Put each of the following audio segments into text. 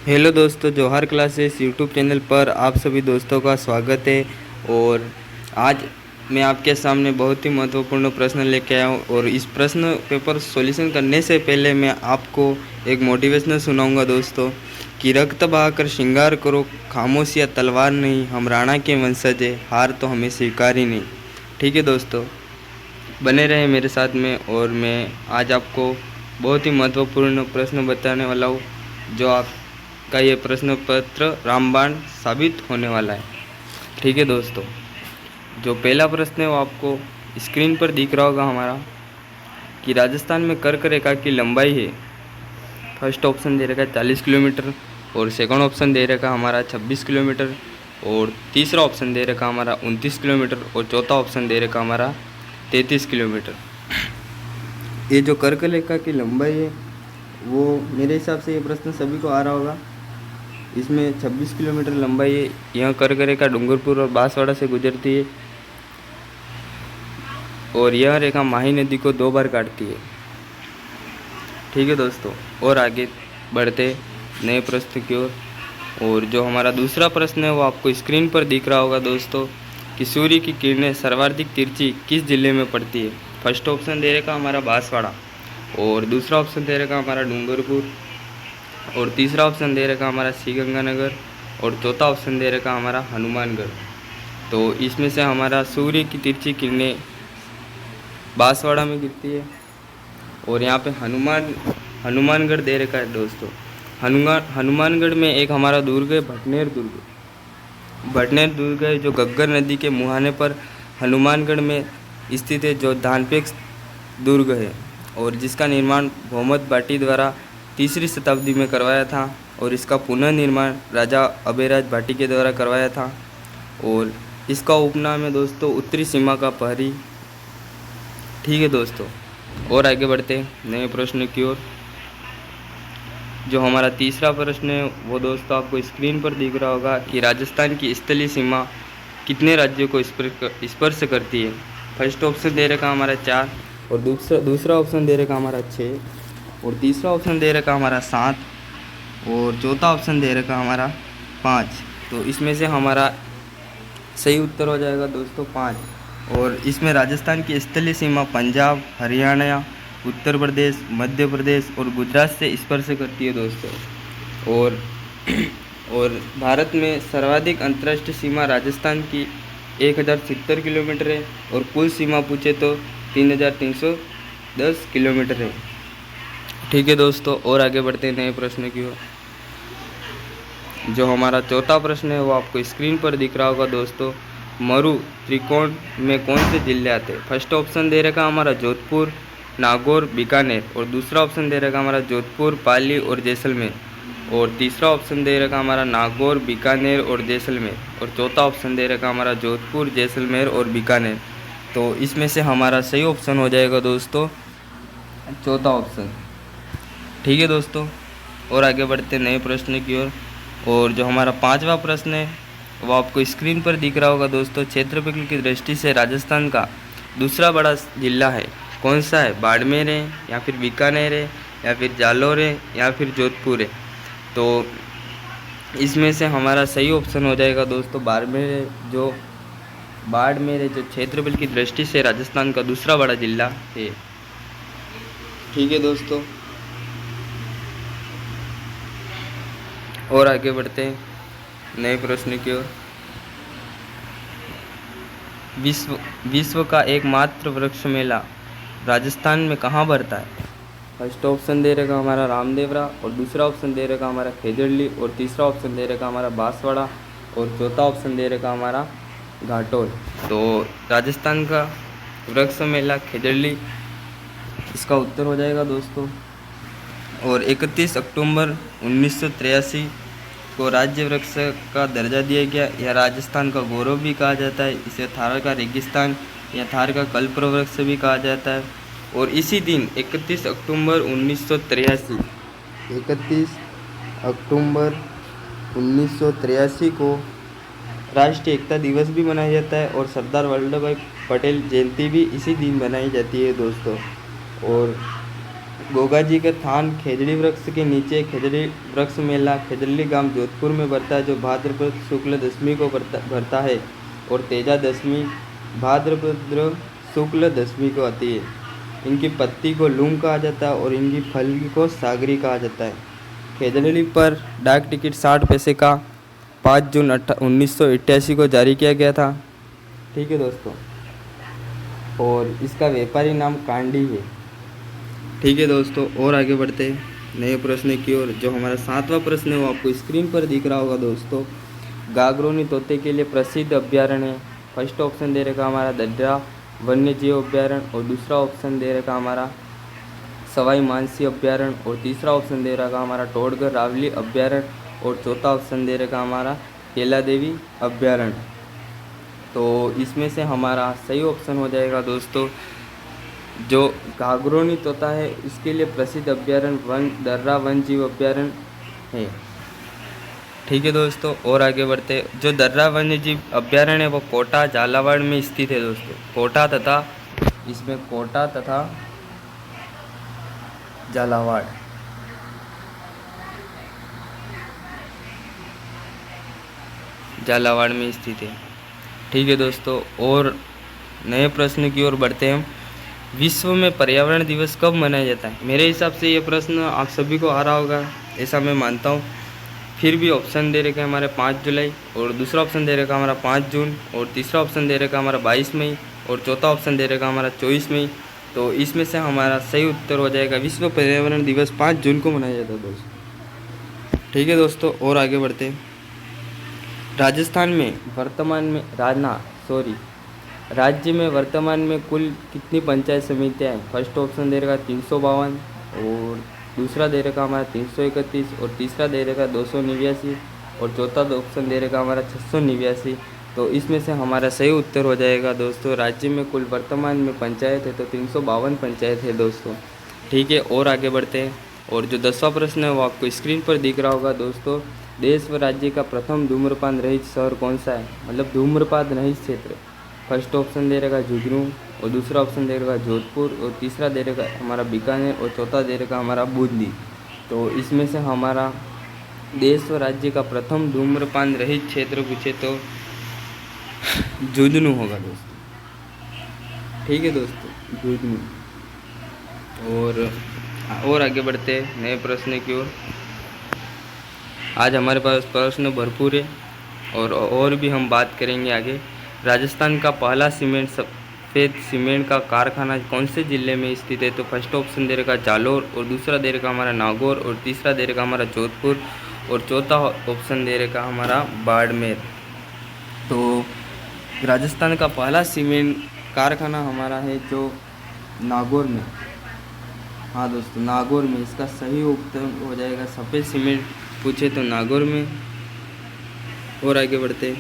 Hello दोस्तों, जौहर classes YouTube channel पर आप सभी दोस्तों का स्वागत है। और आज मैं आपके सामने बहुत ही महत्वपूर्ण प्रश्न लेके आया हूँ। और इस प्रश्न पेपर सॉल्यूशन करने से पहले मैं आपको एक मोटिवेशनल सुनाऊंगा दोस्तों, कि रक्त बहाकर श्रृंगार करो, खामोश या तलवार नहीं, हम राणा के वंशज है, हार तो हमें स्वीकार ही नहीं। ठीक है दोस्तों, बने रहे मेरे साथ में। और मैं आज आपको बहुत ही महत्वपूर्ण प्रश्न बताने वाला हूँ, जो आपका ये प्रश्न पत्र रामबाण साबित होने वाला है। ठीक है दोस्तों, जो पहला प्रश्न है वो आपको स्क्रीन पर दिख रहा होगा हमारा, कि राजस्थान में कर्क रेखा की लंबाई है। फर्स्ट ऑप्शन दे रखा है 40 किलोमीटर, और सेकंड ऑप्शन दे रखा हमारा 26 किलोमीटर, और तीसरा ऑप्शन दे रखा हमारा 29 किलोमीटर, और चौथा ऑप्शन दे रखा हमारा 33 किलोमीटर। ये जो कर्क रेखा की लंबाई है वो मेरे हिसाब से ये प्रश्न सभी को आ रहा होगा। इसमें 26 किलोमीटर लंबाई है। यह कर्क रेखा डूंगरपुर और बांसवाड़ा से गुजरती है, और यह रेखा माही नदी को 2 बार काटती है। ठीक है दोस्तों, और आगे बढ़ते नए प्रश्न की ओर। और जो हमारा दूसरा प्रश्न है वो आपको स्क्रीन पर दिख रहा होगा दोस्तों, कि सूर्य की किरणें सर्वाधिक तिरछी किस जिले में पड़ती है। फर्स्ट ऑप्शन दे रखा हमारा बांसवाड़ा, और दूसरा ऑप्शन दे रखा हमारा डूंगरपुर, और तीसरा ऑप्शन दे रखा हमारा श्रीगंगानगर, और चौथा ऑप्शन दे रखा हमारा हनुमानगढ़। तो इसमें से हमारा सूर्य की तिरछी किरणें बांसवाड़ा में गिरती है, और यहाँ पे हनुमानगढ़ दे रखा है दोस्तों। हनुमानगढ़ में एक हमारा दुर्ग है, भटनेर दुर्ग है, जो घग्गर नदी के मुहाने पर हनुमानगढ़ में स्थित है, जो धानपेक्ष दुर्ग है, और जिसका निर्माण मोहम्मद बाटी द्वारा 3री शताब्दी में करवाया था, और इसका पुनर्निर्माण राजा अबेराज भाटी के द्वारा करवाया था। और इसका उपनाम है दोस्तों उत्तरी सीमा का प्रहरी। ठीक है दोस्तों, और आगे बढ़ते हैं नए प्रश्न की ओर। जो हमारा तीसरा प्रश्न है वो दोस्तों आपको स्क्रीन पर दिख रहा होगा, कि राजस्थान की स्थलीय सीमा कितने राज्यों को स्पर्श करती है। फर्स्ट ऑप्शन दे रखा हमारा 4, और दूसरा ऑप्शन दे रखा हमारा 6, और तीसरा ऑप्शन दे रखा हमारा 7, और चौथा ऑप्शन दे रखा हमारा 5। तो इसमें से हमारा सही उत्तर हो जाएगा दोस्तों 5। और इसमें राजस्थान की स्थलीय सीमा पंजाब, हरियाणा, उत्तर प्रदेश, मध्य प्रदेश और गुजरात से स्पर्श करती है दोस्तों। और भारत में सर्वाधिक अंतर्राष्ट्रीय सीमा राजस्थान की 1070 किलोमीटर है, और कुल सीमा पूछे तो 3310 किलोमीटर है। ठीक है दोस्तों, और आगे बढ़ते हैं नए प्रश्न की ओर। जो हमारा चौथा प्रश्न है वो आपको स्क्रीन पर दिख रहा होगा दोस्तों, मरु त्रिकोण में कौन से जिले आते हैं। फर्स्ट ऑप्शन दे रखा हमारा जोधपुर, नागौर, बीकानेर, और दूसरा ऑप्शन दे रखा हमारा जोधपुर, पाली और जैसलमेर, और तीसरा ऑप्शन दे रखा हमारा नागौर, बीकानेर और जैसलमेर, और चौथा ऑप्शन दे रखा हमारा जोधपुर, जैसलमेर और बीकानेर। तो इसमें से हमारा सही ऑप्शन हो जाएगा दोस्तों चौथा ऑप्शन। ठीक है दोस्तों, और आगे बढ़ते नए प्रश्न की ओर। और जो हमारा पांचवा प्रश्न है वो आपको स्क्रीन पर दिख रहा होगा दोस्तों, क्षेत्रफल की दृष्टि से राजस्थान का दूसरा बड़ा जिला है, कौन सा है। बाड़मेर है, या फिर बीकानेर है, या फिर जालौर है, या फिर जोधपुर है। तो इसमें से हमारा सही ऑप्शन हो जाएगा दोस्तों बाड़मेर है, जो क्षेत्रफल की दृष्टि से राजस्थान का दूसरा बड़ा जिला है। ठीक है दोस्तों, और आगे बढ़ते हैं नए प्रश्न की ओर। विश्व का एकमात्र वृक्ष मेला राजस्थान में कहाँ भरता है। फर्स्ट ऑप्शन दे रखा हमारा रामदेवरा, और दूसरा ऑप्शन दे रखा हमारा खेजड़ली, और तीसरा ऑप्शन दे रखा हमारा बांसवाड़ा, और चौथा ऑप्शन दे रखा हमारा घाटोल। तो राजस्थान का वृक्ष मेला खेजड़ली इसका उत्तर हो जाएगा दोस्तों। और 31 अक्टूबर 1983 को राज्य वृक्ष का दर्जा दिया गया। यह राजस्थान का गौरव भी कहा जाता है। इसे थार का रेगिस्तान या थार का कल्पवृक्ष भी कहा जाता है। और इसी दिन 31 अक्टूबर 1983 को राष्ट्रीय एकता दिवस भी मनाया जाता है, और सरदार वल्लभ भाई पटेल जयंती भी इसी दिन मनाई जाती है दोस्तों। और गोगा जी का थान खेजड़ी वृक्ष के नीचे खेजड़ी वृक्ष मेला खेजड़ी गांव जोधपुर में बढ़ता है, जो भाद्रपद शुक्ल दशमी को भरता है, और तेजा दशमी भाद्रपद शुक्ल दशमी को आती है। इनकी पत्ती को लूम कहा जाता है और इनकी फल को सागरी कहा जाता है। खेजड़ी पर डाक टिकट 60 पैसे का 5 जून 1988 को जारी किया गया था। ठीक है दोस्तों, और इसका व्यापारी नाम कांडी है। ठीक है दोस्तों, और आगे बढ़ते नए प्रश्न की ओर। जो हमारा 7वां प्रश्न है वो आपको स्क्रीन पर दिख रहा होगा दोस्तों। गागरोनी तोते के लिए प्रसिद्ध अभ्यारण्य है। फर्स्ट ऑप्शन दे रखा हमारा दर्रा वन्य जीव अभ्यारण्य, और दूसरा ऑप्शन दे रखा हमारा सवाई मानसी अभ्यारण्य, और तीसरा ऑप्शन दे रखा हमारा टोडगर रावली अभ्यारण्य, और चौथा ऑप्शन दे रखा हमारा केला देवी अभ्यारण्य। तो इसमें से हमारा सही ऑप्शन हो जाएगा दोस्तों जो गागरोनी तोता है, इसके लिए प्रसिद्ध अभ्यारण्य दर्रा वन जीव अभ्यारण्य है। ठीक है दोस्तों, और आगे बढ़ते। जो दर्रा वन्य जीव अभ्यारण्य है वो कोटा झालावाड़ में स्थित है दोस्तों। कोटा तथा झालावाड़ में स्थित है। ठीक है दोस्तों, और नए प्रश्न की ओर बढ़ते हैं। विश्व में पर्यावरण दिवस कब मनाया जाता है? मेरे हिसाब से ये प्रश्न आप सभी को आ रहा होगा, ऐसा मैं मानता हूँ। फिर भी ऑप्शन दे रखा है हमारे 5 जुलाई, और दूसरा ऑप्शन दे रखा हमारा 5 जून, और तीसरा ऑप्शन दे रखा हमारा 22 मई, और चौथा ऑप्शन दे रखा हमारा 24 मई। तो इसमें से हमारा सही उत्तर हो जाएगा विश्व पर्यावरण दिवस 5 जून को मनाया जाता है दोस्तों। ठीक है दोस्तों, और आगे बढ़ते हैं। राजस्थान में वर्तमान में राज्य में वर्तमान में कुल कितनी पंचायत समितियाँ हैं? फर्स्ट ऑप्शन दे रखा 352, और दूसरा दे रखा हमारा 331, और तीसरा दे रखा 289, और चौथा ऑप्शन दे रखा हमारा 689। तो इसमें से हमारा सही उत्तर हो जाएगा दोस्तों राज्य में कुल वर्तमान में पंचायत है तो 352 पंचायत है दोस्तों। ठीक है, और आगे बढ़ते हैं। और जो 10वां प्रश्न है वो आपको स्क्रीन पर दिख रहा होगा दोस्तों। देश व राज्य का प्रथम धूम्रपान रहित शहर कौन सा है? मतलब धूम्रपान रहित क्षेत्र। फर्स्ट ऑप्शन दे रखा झुंझुनू, और दूसरा ऑप्शन दे रखा जोधपुर, और तीसरा दे रखा हमारा बीकानेर, और चौथा दे रखा हमारा बूंदी। तो इसमें से हमारा देश और राज्य का प्रथम धूम्रपान रहित क्षेत्र पूछे तो झुंझुनू होगा दोस्तों। ठीक है दोस्तों, झुंझुनू। और आगे बढ़ते नए प्रश्न की ओर। आज हमारे पास प्रश्न भरपूर है और भी हम बात करेंगे आगे। राजस्थान का पहला सफ़ेद सीमेंट का कारखाना कौन से ज़िले में स्थित है? तो फर्स्ट ऑप्शन दे रखा जालोर, और दूसरा दे रखा हमारा नागौर, और तीसरा दे रखा हमारा जोधपुर, और चौथा ऑप्शन दे रखा हमारा बाड़मेर। तो राजस्थान का पहला सीमेंट कारखाना हमारा है जो नागौर में। हाँ दोस्तों, नागौर में इसका सही उत्तर हो जाएगा। सफ़ेद सीमेंट पूछे तो नागौर में। और आगे बढ़ते।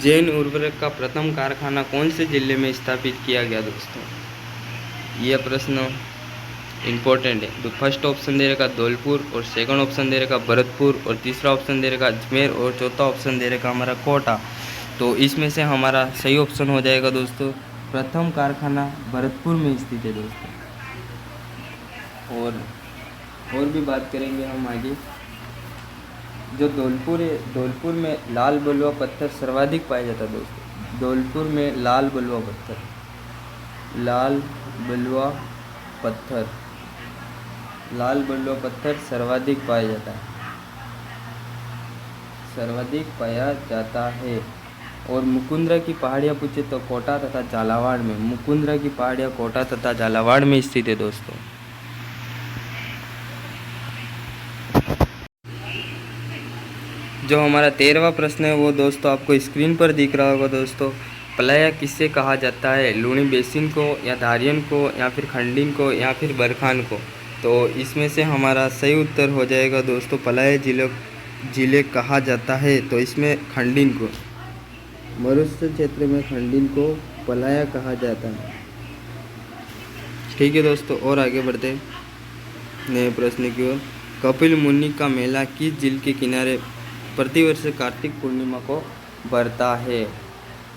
जैन उर्वरक का प्रथम कारखाना कौन से ज़िले में स्थापित किया गया दोस्तों? यह प्रश्न इम्पोर्टेंट है। तो फर्स्ट ऑप्शन दे रखा धौलपुर, और सेकंड ऑप्शन दे रखा भरतपुर, और तीसरा ऑप्शन दे रखा अजमेर, और चौथा ऑप्शन दे रखा हमारा कोटा। तो इसमें से हमारा सही ऑप्शन हो जाएगा दोस्तों प्रथम कारखाना भरतपुर में स्थित है दोस्तों। और भी बात करेंगे हम आगे। जो धौलपुर है, धौलपुर में लाल बलुआ पत्थर सर्वाधिक पाया जाता है दोस्तों। धौलपुर में लाल बलुआ पत्थर सर्वाधिक पाया जाता है। और मुकुंदरा की पहाड़ियाँ पूछे तो कोटा तथा झालावाड़ में। मुकुंदरा की पहाड़ियाँ कोटा तथा झालावाड़ में स्थित है दोस्तों। जो हमारा 13वां प्रश्न है वो दोस्तों आपको स्क्रीन पर दिख रहा होगा दोस्तों। पलाया किससे कहा जाता है? लूणी बेसिन को, या धारियन को, या फिर खंडिन को, या फिर बरखान को। तो इसमें से हमारा सही उत्तर हो जाएगा दोस्तों पलाया जिले कहा जाता है। तो इसमें खंडिन को, मरुस्थल क्षेत्र में खंडिन को पलाया कहा जाता है। ठीक है दोस्तों, और आगे बढ़ते नए प्रश्न की ओर। कपिल मुनि का मेला किस झील के किनारे प्रतिवर्ष कार्तिक पूर्णिमा को बढ़ता है?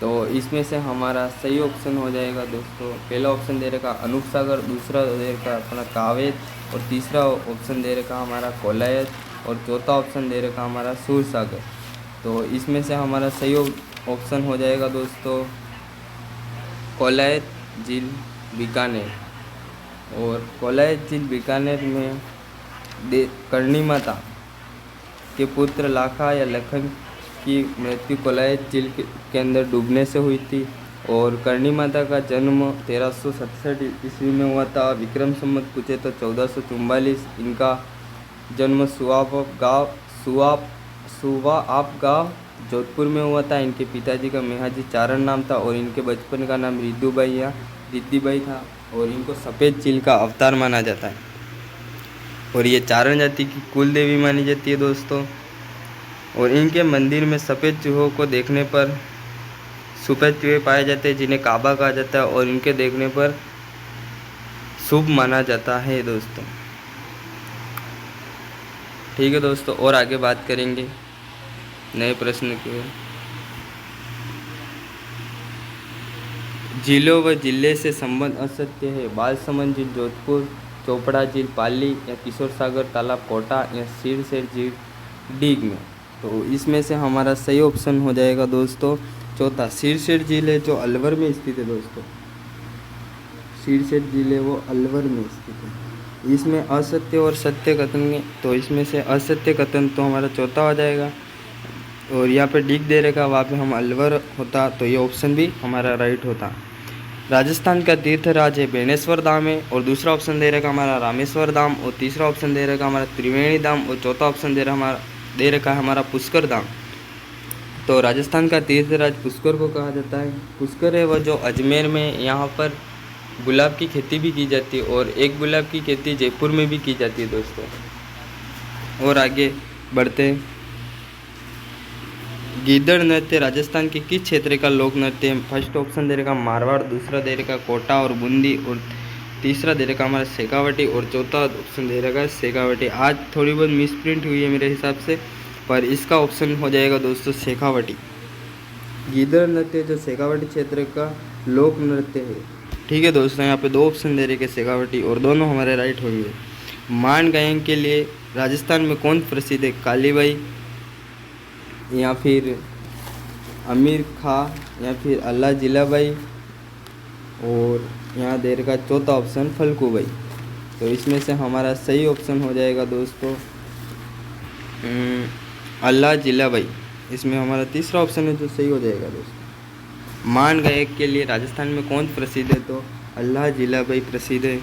तो इसमें से हमारा सही ऑप्शन हो जाएगा दोस्तों, पहला ऑप्शन दे रखा अनूप सागर, दूसरा दे रखा अपना कावेत, और तीसरा ऑप्शन दे रखा हमारा कोलायत, और चौथा ऑप्शन दे रखा हमारा सूरसागर। तो इसमें से हमारा सही ऑप्शन हो जाएगा दोस्तों कोलायत झील बीकानेर। और कोलायत झील बीकानेर में करणी माता के पुत्र लाखा या लखन की मृत्यु कोलायत झील के अंदर डूबने से हुई थी। और करणी माता का जन्म 1367 ईस्वी में हुआ था। विक्रम संवत पूछे तो 1444। इनका जन्म सुवा गाँव जोधपुर में हुआ था। इनके पिताजी का मेहाजी चारण नाम था और इनके बचपन का नाम रिद्धुबाई या रिद्धिबाई था। और इनको सफ़ेद चील का अवतार माना जाता है और ये चारण जाति की कुल देवी मानी जाती है दोस्तों। और इनके मंदिर में सफ़ेद चूहों को देखने पर सफ़ेद चूहे पाए जाते हैं जिन्हें काबा कहा जाता है और इनके देखने पर शुभ माना जाता है दोस्तों। ठीक है दोस्तों, और आगे बात करेंगे नए प्रश्न की। जिलों व जिले से संबंध असत्य है। बालसमंद झील जोधपुर, चोपड़ा झील पाली, या किशोर सागर तालाब कोटा, या सिरसेर झील डीग में। तो इसमें से हमारा सही ऑप्शन हो जाएगा दोस्तों चौथा, सिरसेर झील है जो अलवर में स्थित है दोस्तों। सिरसेर झील है वो अलवर में स्थित है। इसमें असत्य और सत्य कथन है, तो इसमें से असत्य कथन तो हमारा चौथा हो जाएगा। और यहाँ पे डीग दे रखा, वहाँ पे हम अलवर होता, तो ये ऑप्शन भी हमारा राइट होता। राजस्थान का तीर्थराज है बेणेश्वर धाम है, और दूसरा ऑप्शन दे रखा हमारा रामेश्वर धाम, और तीसरा ऑप्शन दे रखा हमारा त्रिवेणी धाम, और चौथा ऑप्शन दे रखा है हमारा पुष्कर धाम। तो राजस्थान का तीर्थराज पुष्कर को कहा जाता है। पुष्कर है वह जो अजमेर में, यहाँ पर गुलाब की खेती भी की जाती है और एक गुलाब की खेती जयपुर में भी की जाती है दोस्तों। और आगे बढ़ते हैं। गीदड़ नृत्य राजस्थान के किस क्षेत्र का लोक नृत्य है? फर्स्ट ऑप्शन दे रखा मारवाड़, दूसरा दे रखा कोटा और बूंदी, और तीसरा दे रखा हमारा शेखावटी, और चौथा ऑप्शन दे रखा शेखावटी। आज थोड़ी बहुत मिसप्रिंट हुई है मेरे हिसाब से, पर इसका ऑप्शन हो जाएगा दोस्तों शेखावटी। गीदड़ नृत्य जो शेखावटी क्षेत्र का लोक नृत्य है। ठीक है दोस्तों, यहाँ पे दो ऑप्शन दे रखे शेखावटी, और दोनों हमारे राइट होंगे। मान गायन के लिए राजस्थान में कौन प्रसिद्ध है? कालीबाई, या फिर अमीर खां, या फिर अल्लाह जिलाबाई, और यहाँ दे रखा चौथा ऑप्शन फलकूबाई। तो इसमें से हमारा सही ऑप्शन हो जाएगा दोस्तों अल्लाह जिलाबाई। इसमें हमारा तीसरा ऑप्शन है जो सही हो जाएगा दोस्तों। मान गायक के लिए राजस्थान में कौन प्रसिद्ध है? तो अल्लाह जिलाबाई प्रसिद्ध है।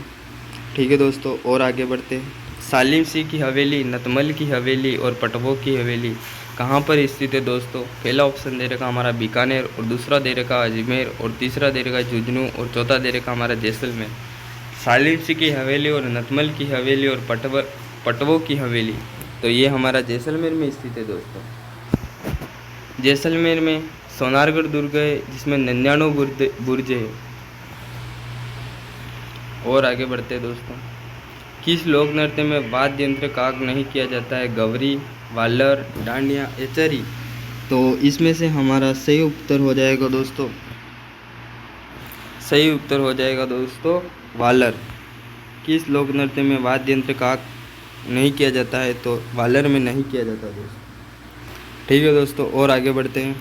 ठीक है दोस्तों, और आगे बढ़ते हैं। सालिम सिंह की हवेली, नतमल की हवेली और पटवो की हवेली कहाँ पर स्थित है दोस्तों? पहला ऑप्शन दे रखा हमारा बीकानेर, और दूसरा दे रखा अजमेर, और तीसरा दे रखा झुंझुनू, और चौथा दे रखा हमारा जैसलमेर। सालिम सिंह की हवेली और नतमल की हवेली और पटवो की हवेली, तो ये हमारा जैसलमेर में स्थित है दोस्तों। जैसलमेर में सोनारगढ़ दुर्ग है जिसमें 99 बुर्ज है। और आगे बढ़ते हैं दोस्तों। किस लोक नृत्य में वाद्य यंत्र का नहीं किया जाता है? गवरी, वालर, डांडिया, एचरी। तो इसमें से हमारा सही उत्तर हो जाएगा दोस्तों, सही उत्तर हो जाएगा दोस्तों वालर। किस लोक नृत्य में वाद्य यंत्र का नहीं किया जाता है? तो वालर में नहीं किया जाता दोस्तों। ठीक है दोस्तों, और आगे बढ़ते हैं।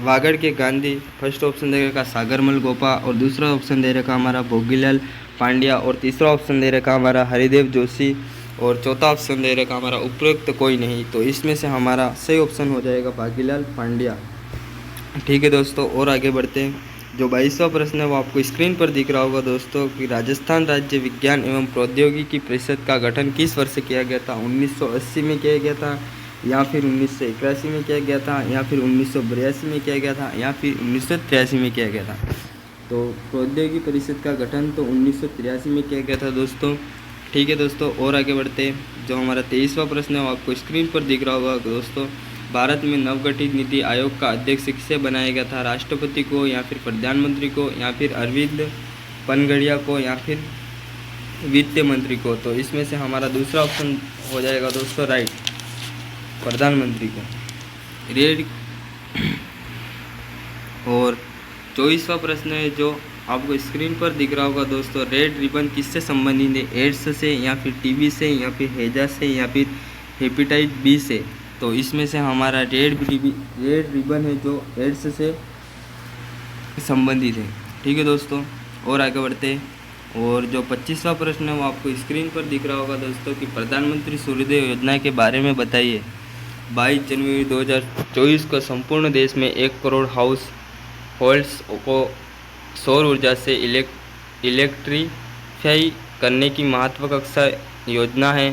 वागड़ के गांधी, फर्स्ट ऑप्शन दे रखा सागरमल गोपा, और दूसरा ऑप्शन दे रखा हमारा भोगीलाल पांड्या, और तीसरा ऑप्शन दे रखा हमारा हरिदेव जोशी, और चौथा ऑप्शन दे रखा हमारा उपरोक्त कोई नहीं। तो इसमें से हमारा सही ऑप्शन हो जाएगा भागीलाल पांड्या। ठीक है दोस्तों, और आगे बढ़ते हैं। जो 22वां प्रश्न है वो आपको स्क्रीन पर दिख रहा होगा दोस्तों कि राजस्थान राज्य विज्ञान एवं प्रौद्योगिकी परिषद का गठन किस वर्ष किया गया था? 1980 में किया गया था, या फिर 1981 में किया गया था, या फिर 1982 में किया गया था, या फिर 1983 में किया गया था? तो प्रौद्योगिकी परिषद का गठन तो 1983 में किया गया था दोस्तों। ठीक है दोस्तों, और आगे बढ़ते हैं। जो हमारा 23वां प्रश्न है वो आपको स्क्रीन पर दिख रहा होगा दोस्तों। भारत में नवगठित नीति आयोग का अध्यक्ष किसे बनाया गया था? राष्ट्रपति को, या फिर प्रधानमंत्री को, या फिर अरविंद पनगड़िया को, या फिर वित्त मंत्री को? तो इसमें से हमारा दूसरा ऑप्शन हो जाएगा दोस्तों राइट, प्रधानमंत्री को। और 24वां प्रश्न है जो आपको स्क्रीन पर दिख रहा होगा दोस्तों, रेड रिबन किससे संबंधित है? एड्स से या फिर टीबी से या फिर हैजा से या फिर हेपेटाइट बी से? तो इसमें से हमारा रेड रिबन है जो एड्स से संबंधित है। ठीक है दोस्तों, और आगे बढ़ते हैं। और जो 25वां प्रश्न है वो आपको स्क्रीन पर दिख रहा होगा दोस्तों कि प्रधानमंत्री सूर्योदय योजना के बारे में बताइए। 22 जनवरी 2024 को संपूर्ण देश में 1 करोड़ हाउस होल्ड्स को सौर ऊर्जा से इलेक्ट्रीफाई करने की महत्वाकांक्षा योजना है।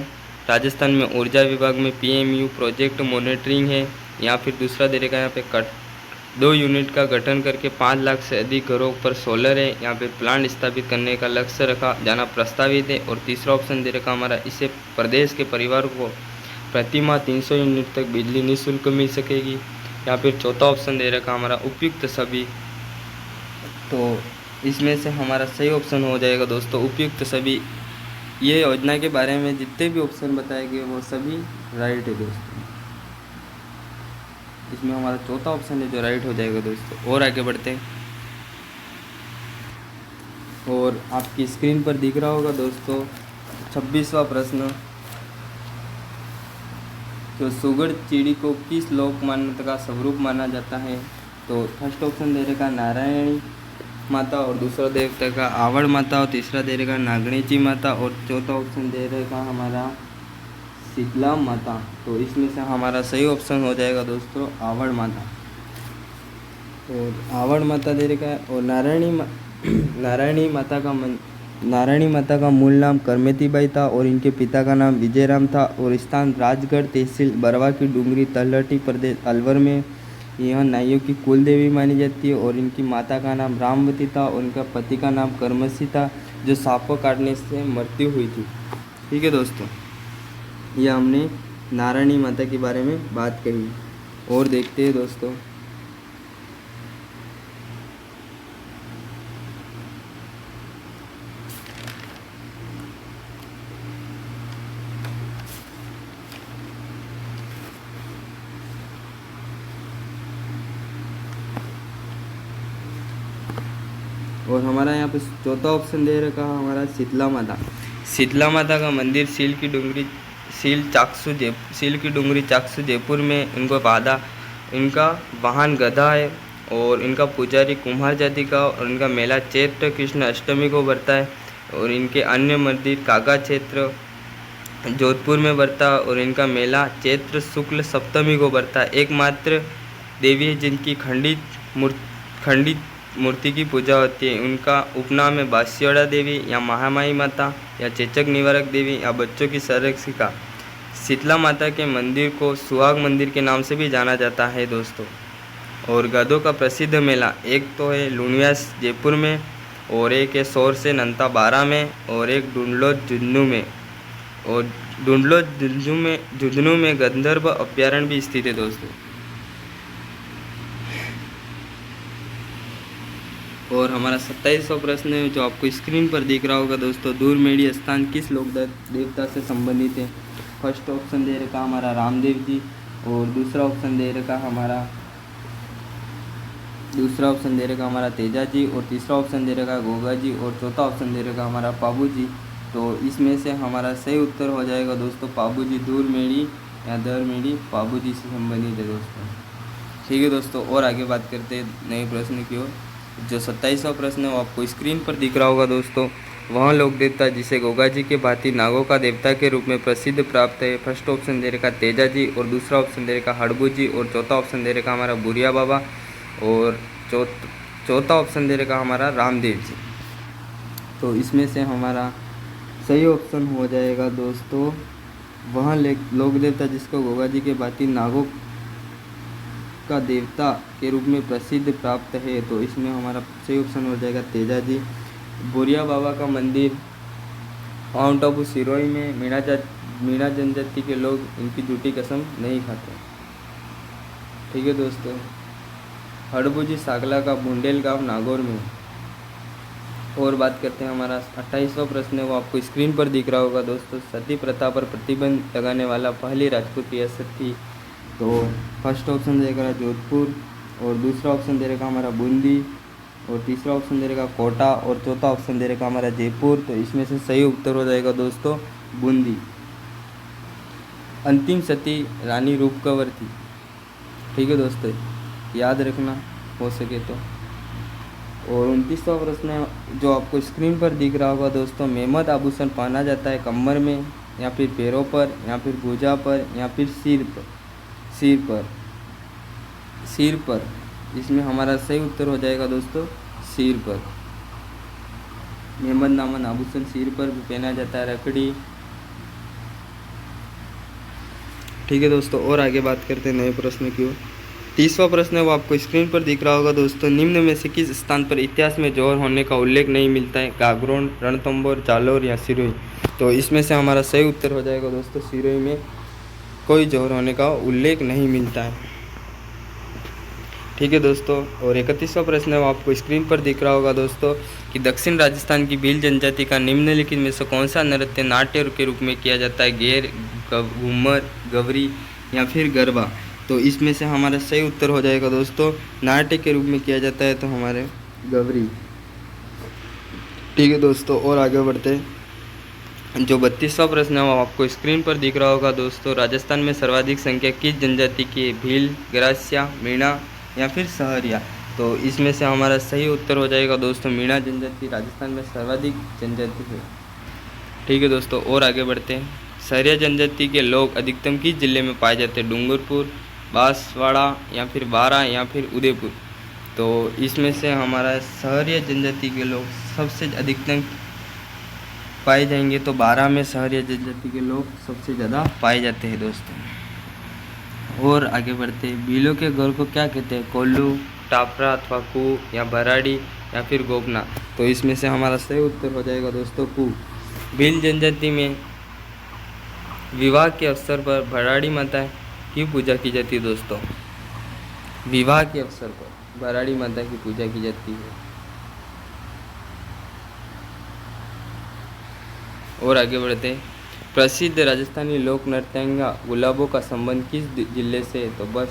राजस्थान में ऊर्जा विभाग में PMU प्रोजेक्ट मॉनिटरिंग है। या फिर दूसरा दे रखा है यहाँ पे 2 यूनिट का गठन करके 5 लाख से अधिक घरों पर सोलर है। यहाँ पे प्लांट स्थापित करने का लक्ष्य रखा जाना प्रस्तावित है। और तीसरा ऑप्शन दे रखा हमारा, इससे प्रदेश के परिवार को प्रति माह 300 यूनिट तक बिजली निःशुल्क मिल सकेगी। या फिर चौथा ऑप्शन दे रखा हमारा उपयुक्त सभी। तो इसमें से हमारा सही ऑप्शन हो जाएगा दोस्तों उपयुक्त सभी। ये योजना के बारे में जितने भी ऑप्शन बताए गए वो सभी राइट है दोस्तों। इसमें हमारा चौथा ऑप्शन है जो राइट हो जाएगा दोस्तों। और आगे बढ़ते हैं। और आपकी स्क्रीन पर दिख रहा होगा दोस्तों 26वां प्रश्न, तो सुगड़ चिड़ी को किस लोक मान्यता का स्वरूप माना जाता है? तो फर्स्ट ऑप्शन दे रखा नारायणी माता और दूसरा दे रखा आवड़ माता और तीसरा दे रखा नागणेची माता और चौथा ऑप्शन दे रखा हमारा शीतला माता। तो इसमें से हमारा सही ऑप्शन हो जाएगा दोस्तों आवड़ माता। और आवड़ माता दे रखा है। और नारायणी माता का मूल नाम करमेतीबाई था और इनके पिता का नाम विजयराम था। और स्थान राजगढ़ तहसील बरवा की डूंगरी तलहटी प्रदेश अलवर में। यह नाइयों की कुल देवी मानी जाती है। और इनकी माता का नाम रामवती था और इनका पति का नाम कर्मसी था जो सांपों काटने से मृत्यु हुई थी। ठीक है दोस्तों, यह हमने नारायणी माता के बारे में बात कही। और देखते हैं दोस्तों और हमारा यहाँ पे चौथा ऑप्शन दे रखा है हमारा शीतला माता। शीतला माता का मंदिर सील की डूंगरी चाकसू जयपुर में इनका वाहन गधा है। और इनका पुजारी कुम्हार जाति का और इनका मेला चैत्र कृष्ण अष्टमी को बढ़ता है। और इनके अन्य मंदिर कागा क्षेत्र जोधपुर में बढ़ता है और इनका मेला चैत्र शुक्ल सप्तमी को बढ़ता है। एकमात्र देवी है जिनकी खंडित मूर्ति की पूजा होती है। उनका उपनाम है बास्योड़ा देवी या महामाई माता या चेचक निवारक देवी या बच्चों की संरक्षिका। शीतला माता के मंदिर को सुहाग मंदिर के नाम से भी जाना जाता है दोस्तों। और गधों का प्रसिद्ध मेला एक तो है लुणव्यास जयपुर में और एक है सौर से नंता बारा में और एक डुंडलोज झुंझुनू में। और डुंडलोज झुंझुनू में गंधर्व अभ्यारण्य भी स्थित है दोस्तों। और हमारा 27वां प्रश्न है जो आपको स्क्रीन पर दिख रहा होगा दोस्तों, दूरमेढ़ी स्थान किस लोक देवता से संबंधित है? फर्स्ट ऑप्शन दे रखा हमारा रामदेव जी और दूसरा ऑप्शन दे रखा हमारा तेजा जी और तीसरा ऑप्शन दे रखा गोगा जी और चौथा ऑप्शन दे रखा हमारा पाबू जी। तो इसमें से हमारा सही उत्तर हो जाएगा दोस्तों पाबू जी। दूरमेढ़ी या दरमेढ़ी पाबू जी से संबंधित है दोस्तों। ठीक है दोस्तों, और आगे बात करते हैं नए प्रश्न की ओर। जो 27वां प्रश्न है वो आपको स्क्रीन पर दिख रहा होगा दोस्तों, वह लोक देवता जिसे गोगा जी के भांति नागों का देवता के रूप में प्रसिद्ध प्राप्त है। फर्स्ट ऑप्शन दे रखा तेजा जी और दूसरा ऑप्शन दे रखा हड़बू जी और चौथा ऑप्शन दे रखा हमारा बुरिया बाबा और चौथा ऑप्शन दे रखा हमारा रामदेव जी। तो इसमें से हमारा सही ऑप्शन हो जाएगा दोस्तों वह लोक देवता जिसको गोगा जी के भांति नागों का देवता के रूप में प्रसिद्ध प्राप्त है। तो इसमें हमारा सही ऑप्शन हो जाएगा तेजा जी। बुरिया बाबा का मंदिर माउंट आबू सिरोही में मीणा जनजाति के लोग इनकी झूठी कसम नहीं खाते। ठीक है दोस्तों, हड़बू जी सागला का बुंडेल गांव नागौर में। और बात करते हैं हमारा 28वां प्रश्न है वो आपको स्क्रीन पर दिख रहा होगा दोस्तों, सती प्रथा पर प्रतिबंध लगाने वाला पहली राजपूत रियासत थी। तो फर्स्ट ऑप्शन देगा जोधपुर और दूसरा ऑप्शन दे रखा हमारा बूंदी, और तीसरा ऑप्शन दे रखा कोटा, और चौथा ऑप्शन दे रखा हमारा जयपुर। तो इसमें से सही उत्तर हो जाएगा दोस्तों बूंदी। अंतिम सती रानी रूपकंवर थी। ठीक है दोस्तों, याद रखना हो सके तो। और 29वां प्रश्न है जो आपको स्क्रीन पर दिख रहा होगा दोस्तों, मेहमद आभूषण पहना जाता है कमर में या फिर पैरों पर या फिर भुजा पर या फिर सिर पर। सिर पर, सिर पर। इसमें हमारा सही उत्तर हो जाएगा दोस्तों सिर पर। मेहमद नामन आभूषण सिर पर भी पहना जाता है, रखड़ी। ठीक है दोस्तों, और आगे बात करते हैं नए प्रश्न की ओर। 30वां प्रश्न है वो आपको स्क्रीन पर दिख रहा होगा दोस्तों, निम्न में से किस स्थान पर इतिहास में जौहर होने का उल्लेख नहीं मिलता है? गागरोन, रणथंभौर, जालौर या सिरोही। तो इसमें से हमारा सही उत्तर हो जाएगा दोस्तों सिरोही में कोई जौहर होने का उल्लेख नहीं मिलता है। ठीक है दोस्तों, और 31वां प्रश्न है वो आपको स्क्रीन पर दिख रहा होगा दोस्तों कि दक्षिण राजस्थान की भील जनजाति का निम्नलिखित में से कौन सा नृत्य नाट्य के रूप में किया जाता है? गेर, घूमर, गवरी या फिर गरबा। तो इसमें से हमारा सही उत्तर हो जाएगा दोस्तों नाट्य के रूप में किया जाता है तो हमारे गवरी। ठीक है दोस्तों, और आगे बढ़ते हैं। जो 32वां प्रश्न है वो आपको स्क्रीन पर दिख रहा होगा दोस्तों, राजस्थान में सर्वाधिक संख्या किस जनजाति की है? भील, ग्रास्या, मीणा या फिर सहरिया। तो इसमें से हमारा सही उत्तर हो जाएगा दोस्तों मीणा जनजाति राजस्थान में सर्वाधिक जनजाति है। ठीक है दोस्तों, और आगे बढ़ते हैं। सहरिया जनजाति के लोग अधिकतम किस जिले में पाए जाते हैं? डूंगरपुर, बांसवाड़ा या फिर बारा या फिर उदयपुर। तो इसमें से हमारा सहरिया जनजाति के लोग सबसे अधिकतम पाए जाएंगे तो बारा में सहरिया जनजाति के लोग सबसे ज़्यादा पाए जाते हैं दोस्तों। और आगे बढ़ते हैं। भीलों के घर को क्या कहते हैं? कोल्लू, टापरा अथवा कू या भराड़ी या फिर गोपना। तो इसमें से हमारा सही उत्तर हो जाएगा दोस्तों कू। भील जनजाति में विवाह के अवसर पर भराड़ी माता की पूजा की जाती है दोस्तों। विवाह के अवसर पर भराड़ी माता की पूजा की जाती है। और आगे बढ़ते हैं। प्रसिद्ध राजस्थानी लोक नृत्यांगा गुलाबों का संबंध किस जिले से है? तो बस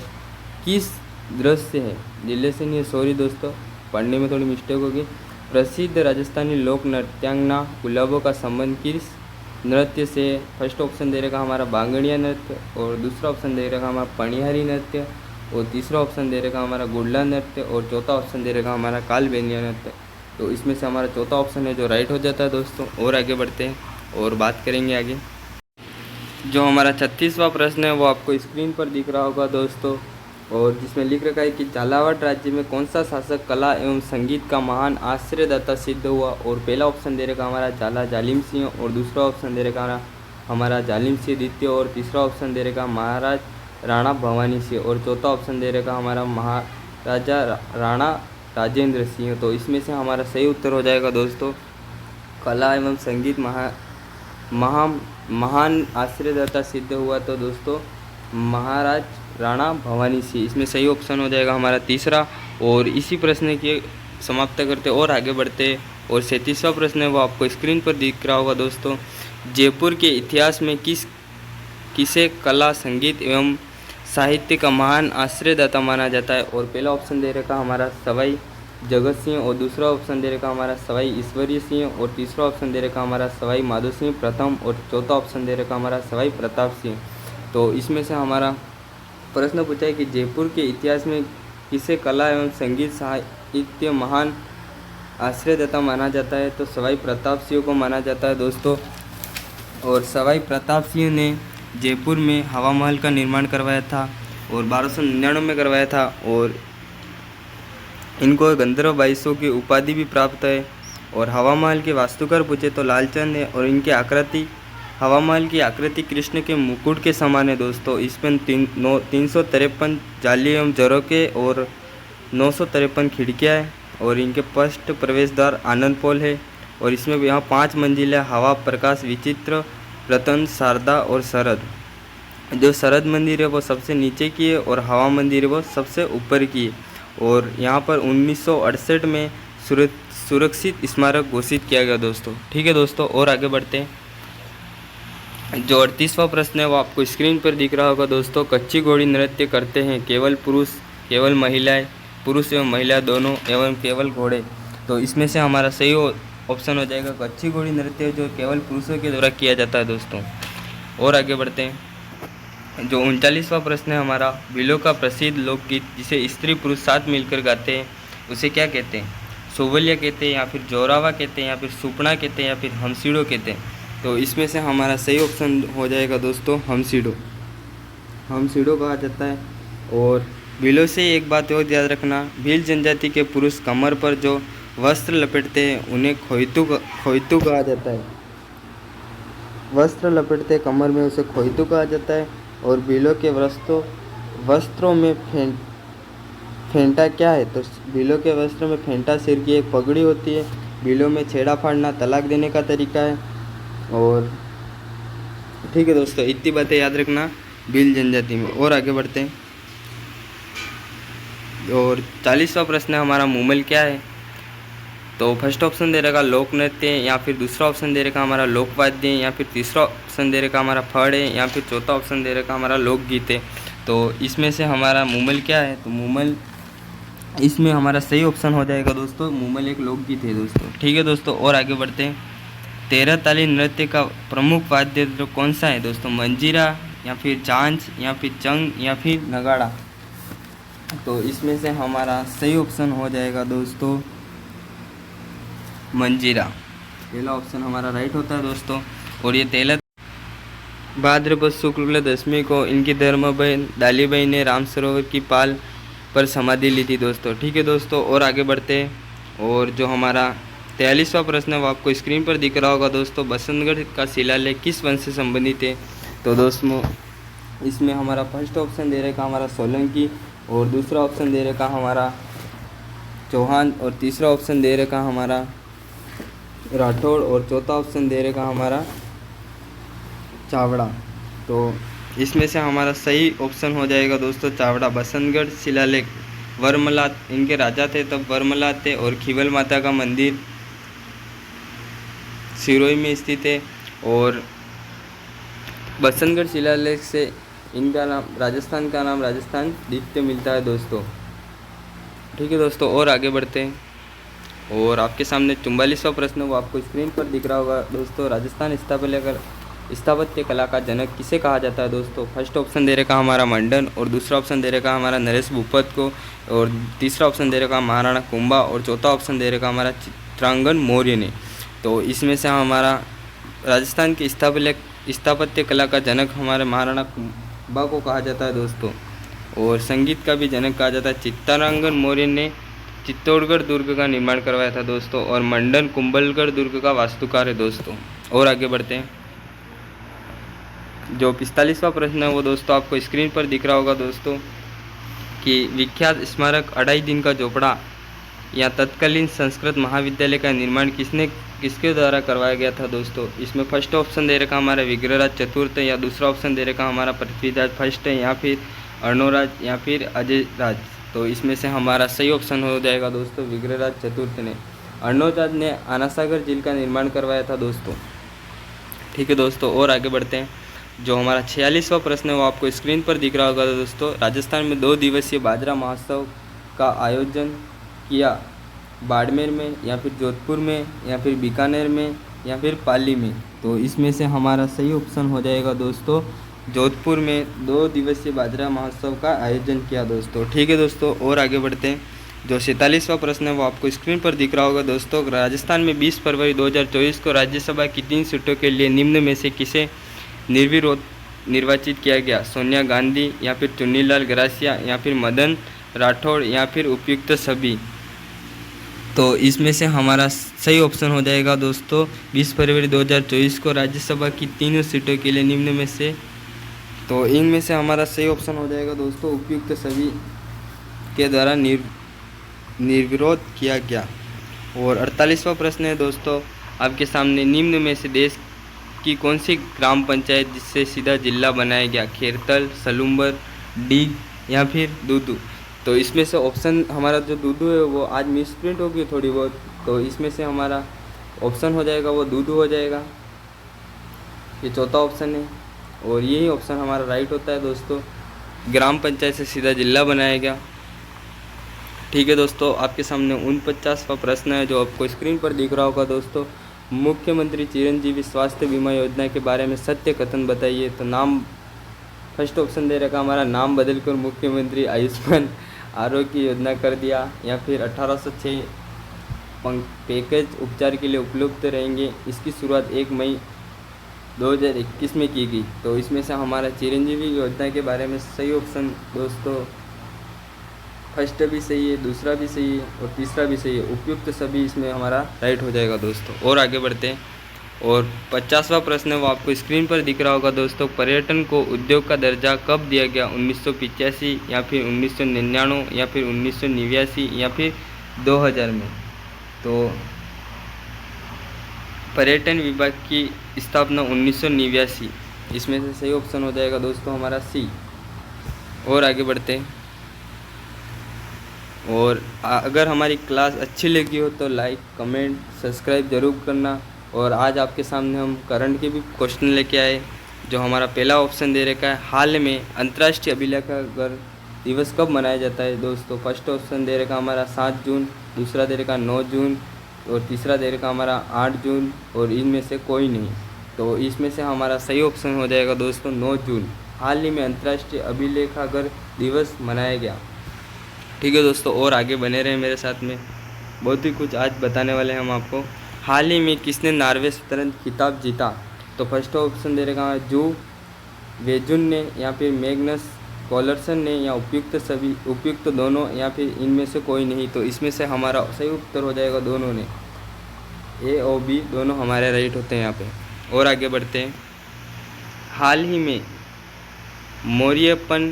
किस दृश्य है, जिले से नहीं है, सॉरी दोस्तों पढ़ने में थोड़ी मिस्टेक होगी। प्रसिद्ध राजस्थानी लोक नृत्यांगना गुलाबों का संबंध किस नृत्य से? फर्स्ट ऑप्शन दे रखा हमारा बांगड़िया नृत्य, और दूसरा ऑप्शन दे रखा हमारा पणिहारी नृत्य, और तीसरा ऑप्शन दे रखा हमारा गुडला नृत्य, और चौथा ऑप्शन दे रखा हमारा कालबेलिया नृत्य। तो इसमें से हमारा चौथा ऑप्शन है जो राइट हो जाता है दोस्तों। और आगे बढ़ते हैं और बात करेंगे आगे। जो हमारा 36वां प्रश्न है वो आपको स्क्रीन पर दिख रहा होगा दोस्तों, और जिसमें लिख रखा है कि झालावाड़ राज्य में कौन सा शासक कला एवं संगीत का महान आश्रयदाता सिद्ध हुआ? और पहला ऑप्शन दे रखा हमारा झाला जालिम सिंह, और दूसरा ऑप्शन दे रखा हमारा जालिम सिंह द्वितीय, और तीसरा ऑप्शन दे रखा महाराज राणा भवानी सिंह, और चौथा ऑप्शन दे रखा हमारा महाराजा राणा राजेंद्र सिंह। तो इसमें से हमारा सही उत्तर हो जाएगा दोस्तों कला एवं संगीत महान आश्रयदाता सिद्ध हुआ तो दोस्तों महाराज राणा भवानी सिंह। इसमें सही ऑप्शन हो जाएगा हमारा तीसरा। और इसी प्रश्न के समाप्त करते और आगे बढ़ते। और 37वां प्रश्न है वो आपको स्क्रीन पर दिख रहा होगा दोस्तों, जयपुर के इतिहास में किसे कला संगीत एवं साहित्य का महान आश्रयदाता माना जाता है? और पहला ऑप्शन दे रखा हमारा सवाई जगत सिंह, और दूसरा ऑप्शन दे रखा हमारा सवाई ईश्वरीय सिंह, और तीसरा ऑप्शन दे रखा हमारा सवाई माधो सिंह प्रथम, और चौथा ऑप्शन दे रखा हमारा सवाई प्रताप सिंह। तो इसमें से हमारा प्रश्न पूछा है कि जयपुर के इतिहास में किसे कला एवं संगीत साहित्य महान आश्रयदाता माना जाता है? तो सवाई प्रताप सिंह को माना जाता है दोस्तों। और सवाई प्रताप सिंह ने जयपुर में हवा महल का निर्माण करवाया था और 1299 में करवाया था, और इनको गंधर्व बाईसों की उपाधि भी प्राप्त है। और हवा महल के वास्तुकार पूछे तो लालचंद है, और इनकी आकृति हवा महल की आकृति कृष्ण के मुकुट के समान है दोस्तों। इसमें 353 जाली एवं झरोखे और 953 खिड़कियाँ हैं, और इनके फर्स्ट प्रवेश द्वार आनंद पोल है। और इसमें यहाँ 5 मंजिलें हवा, प्रकाश, विचित्र, रतन, शारदा और शरद। जो शरद मंदिर है वो सबसे नीचे की है, और हवा मंदिर है वो सबसे ऊपर की है। और यहाँ पर 1968 में सुरक्षित स्मारक घोषित किया गया दोस्तों। ठीक है दोस्तों, और आगे बढ़ते हैं। जो 38वां प्रश्न है वो आपको स्क्रीन पर दिख रहा होगा दोस्तों, कच्ची घोड़ी नृत्य करते हैं केवल पुरुष, केवल महिलाएं पुरुष एवं महिला दोनों एवं केवल घोड़े। तो इसमें से हमारा सही ऑप्शन हो जाएगा कच्छी घोड़ी नृत्य, जो केवल पुरुषों के द्वारा किया जाता है दोस्तों। और आगे बढ़ते हैं। जो 39वां प्रश्न है हमारा, भीलों का प्रसिद्ध लोकगीत जिसे स्त्री पुरुष साथ मिलकर गाते हैं उसे क्या कहते हैं? सोवलिया कहते हैं, या फिर जोरावा कहते हैं, या फिर सुपना कहते हैं, या फिर हमसीड़ो कहते हैं। तो इसमें से हमारा सही ऑप्शन हो जाएगा दोस्तों हमसीड़ो। हमसीड़ो कहा जाता है। और भीलों से एक बात और याद रखना, भील जनजाति के पुरुष कमर पर जो वस्त्र लपेटते हैं उन्हें खोइतू कहा जाता है। वस्त्र लपेटते कमर में उसे खोइतू कहा जाता है। और भीलों के वस्त्रों में फेंटा क्या है? तो भीलों के वस्त्र में फेंटा सिर की एक पगड़ी होती है। भीलों में छेड़ा फाड़ना तलाक देने का तरीका है। और ठीक है दोस्तों, इतनी बातें याद रखना भील जनजाति में। और आगे बढ़ते हैं। और 40वां प्रश्न है हमारा, मुमल क्या है? तो फर्स्ट ऑप्शन दे रखा लोक नृत्य, या फिर दूसरा ऑप्शन दे रखा हमारा लोकवाद्य, या फिर तीसरा ऑप्शन दे रखा हमारा फड़ है, या फिर चौथा ऑप्शन दे रखा हमारा लोकगीत है। तो इसमें से हमारा मुमल क्या है? तो मुमल, इसमें हमारा सही ऑप्शन हो जाएगा दोस्तों, मुमल एक लोकगीत है दोस्तों। ठीक है दोस्तों, और आगे बढ़ते हैं। 13 ताली नृत्य का प्रमुख वाद्य यंत्र कौन सा है दोस्तों? मंजीरा, या फिर झांझ, या फिर चंग, या फिर नगाड़ा। तो इसमें से हमारा सही ऑप्शन हो जाएगा दोस्तों मंजीरा। पहला ऑप्शन हमारा राइट होता है दोस्तों। और ये 13 भाद्रपद शुक्ल दशमी को इनकी धर्म बहन दालीबाई ने राम सरोवर की पाल पर समाधि ली थी दोस्तों। ठीक है दोस्तों, और आगे बढ़ते हैं। और जो हमारा 43वां प्रश्न है वो आपको स्क्रीन पर दिख रहा होगा दोस्तों, बसंतगढ़ का शिलालेख किस वंश से संबंधित है? तो दोस्तों इसमें हमारा फर्स्ट ऑप्शन दे रखा हमारा सोलंकी, और दूसरा ऑप्शन दे रखा हमारा चौहान, और तीसरा ऑप्शन दे रखा हमारा राठौड़, और चौथा ऑप्शन दे रखा हमारा चावड़ा। तो इसमें से हमारा सही ऑप्शन हो जाएगा दोस्तों चावड़ा। बसंतगढ़ शिलालेख, वर्मला इनके राजा थे तब वर्मला थे, और खीवल माता का मंदिर सिरोही में स्थित है। और बसंतगढ़ शिलालेख से इनका नाम, राजस्थान का नाम राजस्थान दिव्य मिलता है दोस्तों। ठीक है दोस्तों, और आगे बढ़ते हैं। और आपके सामने 44वां प्रश्न वो आपको स्क्रीन पर दिख रहा होगा दोस्तों, राजस्थान स्थापत्य कला का जनक किसे कहा जाता है दोस्तों? फर्स्ट ऑप्शन दे रखा हमारा मंडन, और दूसरा ऑप्शन दे रखा हमारा नरेश भूपत को, और तीसरा ऑप्शन दे रखा महाराणा कुंभा, और चौथा ऑप्शन दे रखा हमारा चित्रांगन मौर्य ने। तो इसमें से हमारा राजस्थान की स्थापत्य कला का जनक हमारे महाराणा कुंभा को कहा जाता है दोस्तों। और संगीत का भी जनक कहा जाता है। चित्रांगन मौर्य ने चित्तौड़गढ़ दुर्ग का निर्माण करवाया था दोस्तों, और मंडन कुंभलगढ़ दुर्ग का वास्तुकार है दोस्तों। और आगे बढ़ते हैं। जो 45वां प्रश्न है वो दोस्तों आपको स्क्रीन पर दिख रहा होगा दोस्तों, कि विख्यात स्मारक 2.5 दिन का झोपड़ा या तत्कालीन संस्कृत महाविद्यालय का निर्माण किसके द्वारा करवाया गया था दोस्तों? इसमें फर्स्ट ऑप्शन दे रखा हमारा विग्रहराज चतुर्थ, या दूसरा ऑप्शन दे रखा हमारा पृथ्वीराज फर्स्ट है, या फिर अर्णोराज, या फिर अजय राज। तो इसमें से हमारा सही ऑप्शन हो जाएगा दोस्तों विग्रहराज चतुर्थ ने। अर्णोराज ने आनासागर झील का निर्माण करवाया था दोस्तों। ठीक है दोस्तों, और आगे बढ़ते हैं। जो हमारा 46वां प्रश्न है वो आपको स्क्रीन पर दिख रहा होगा दोस्तों, राजस्थान में 2 दिवसीय बाजरा महोत्सव का आयोजन किया बाड़मेर में, या फिर जोधपुर में, या फिर बीकानेर में, या फिर पाली में। तो इसमें से हमारा सही ऑप्शन हो जाएगा दोस्तों जोधपुर में 2 दिवसीय बाजरा महोत्सव का आयोजन किया दोस्तों। ठीक है दोस्तों, और आगे बढ़ते हैं। जो 47वां प्रश्न है वो आपको स्क्रीन पर दिख रहा होगा दोस्तों, राजस्थान में 20 फरवरी 2024 को राज्यसभा की 3 सीटों के लिए निम्न में से किसे निर्विरोध निर्वाचित किया गया? सोनिया गांधी, या फिर चुन्नीलाल गरासिया, या फिर मदन राठौड़, या फिर उपयुक्त सभी। तो इसमें से हमारा सही ऑप्शन हो जाएगा दोस्तों 20 फरवरी 2024 को राज्यसभा की 3 सीटों के लिए निम्न में से, तो इनमें से हमारा सही ऑप्शन हो जाएगा दोस्तों उपयुक्त सभी के द्वारा निर्विरोध किया गया। और 48वां प्रश्न है दोस्तों आपके सामने, निम्न में से देश की कौन सी ग्राम पंचायत जिससे सीधा जिला बनाया गया? खेरतल, सलूम्बर, डीग, या फिर दूदू। तो इसमें से ऑप्शन हमारा जो दूदू है वो आज मिस प्रिंट होगी थोड़ी बहुत, तो इसमें से हमारा ऑप्शन हो जाएगा वो दूदू हो जाएगा। ये चौथा ऑप्शन है, और यही ऑप्शन हमारा राइट होता है दोस्तों, ग्राम पंचायत से सीधा जिला बनाया गया। ठीक है दोस्तों, आपके सामने 49वां प्रश्न है जो आपको स्क्रीन पर दिख रहा होगा दोस्तों। मुख्यमंत्री चिरंजीवी स्वास्थ्य बीमा योजना के बारे में सत्य कथन बताइए। तो नाम फर्स्ट ऑप्शन दे रखा हमारा, नाम बदलकर मुख्यमंत्री आयुष्मान आरोग्य योजना कर दिया, या फिर 1806 पैकेज उपचार के लिए उपलब्ध रहेंगे। इसकी शुरुआत 1 मई 2021 में की गई। तो इसमें से हमारा चिरंजीवी योजना के बारे में सही ऑप्शन दोस्तों फर्स्ट भी सही है, दूसरा भी सही है और तीसरा भी सही है। उपयुक्त सभी इसमें हमारा राइट हो जाएगा दोस्तों। और आगे बढ़ते हैं। और 50वां प्रश्न है वो आपको स्क्रीन पर दिख रहा होगा दोस्तों। पर्यटन को उद्योग का दर्जा कब दिया गया? 1985 या फिर 1999 या फिर 1989 या फिर 2000 में। तो पर्यटन विभाग की स्थापना 1989, इसमें से सही ऑप्शन हो जाएगा दोस्तों हमारा सी। और आगे बढ़ते हैं। और अगर हमारी क्लास अच्छी लगी हो तो लाइक कमेंट सब्सक्राइब ज़रूर करना। और आज आपके सामने हम करंट के भी क्वेश्चन लेके आए। जो हमारा पहला ऑप्शन दे रखा है, हाल में अंतर्राष्ट्रीय अभिलेखागार दिवस कब मनाया जाता है दोस्तों। फर्स्ट ऑप्शन दे रखा हमारा 7 जून, दूसरा दे रखा 9 जून और तीसरा दे रखा हमारा 8 जून और इनमें से कोई नहीं। तो इसमें से हमारा सही ऑप्शन हो जाएगा दोस्तों 9 जून। हाल ही में अंतर्राष्ट्रीय अभिलेखागार दिवस मनाया गया। ठीक है दोस्तों, और आगे बने रहे मेरे साथ में, बहुत ही कुछ आज बताने वाले हैं हम आपको। हाल ही में किसने नॉर्वे शतरंज खिताब जीता। तो फर्स्ट ऑप्शन दे रखा है जो वेजुन ने या फिर मैग्नस कॉलरसन ने, या उपयुक्त दोनों या फिर इनमें से कोई नहीं। तो इसमें से हमारा सही उत्तर हो जाएगा दोनों ने, ए और बी दोनों हमारे राइट होते हैं यहाँ पे। और आगे बढ़ते हैं। हाल ही में मोरियप्पन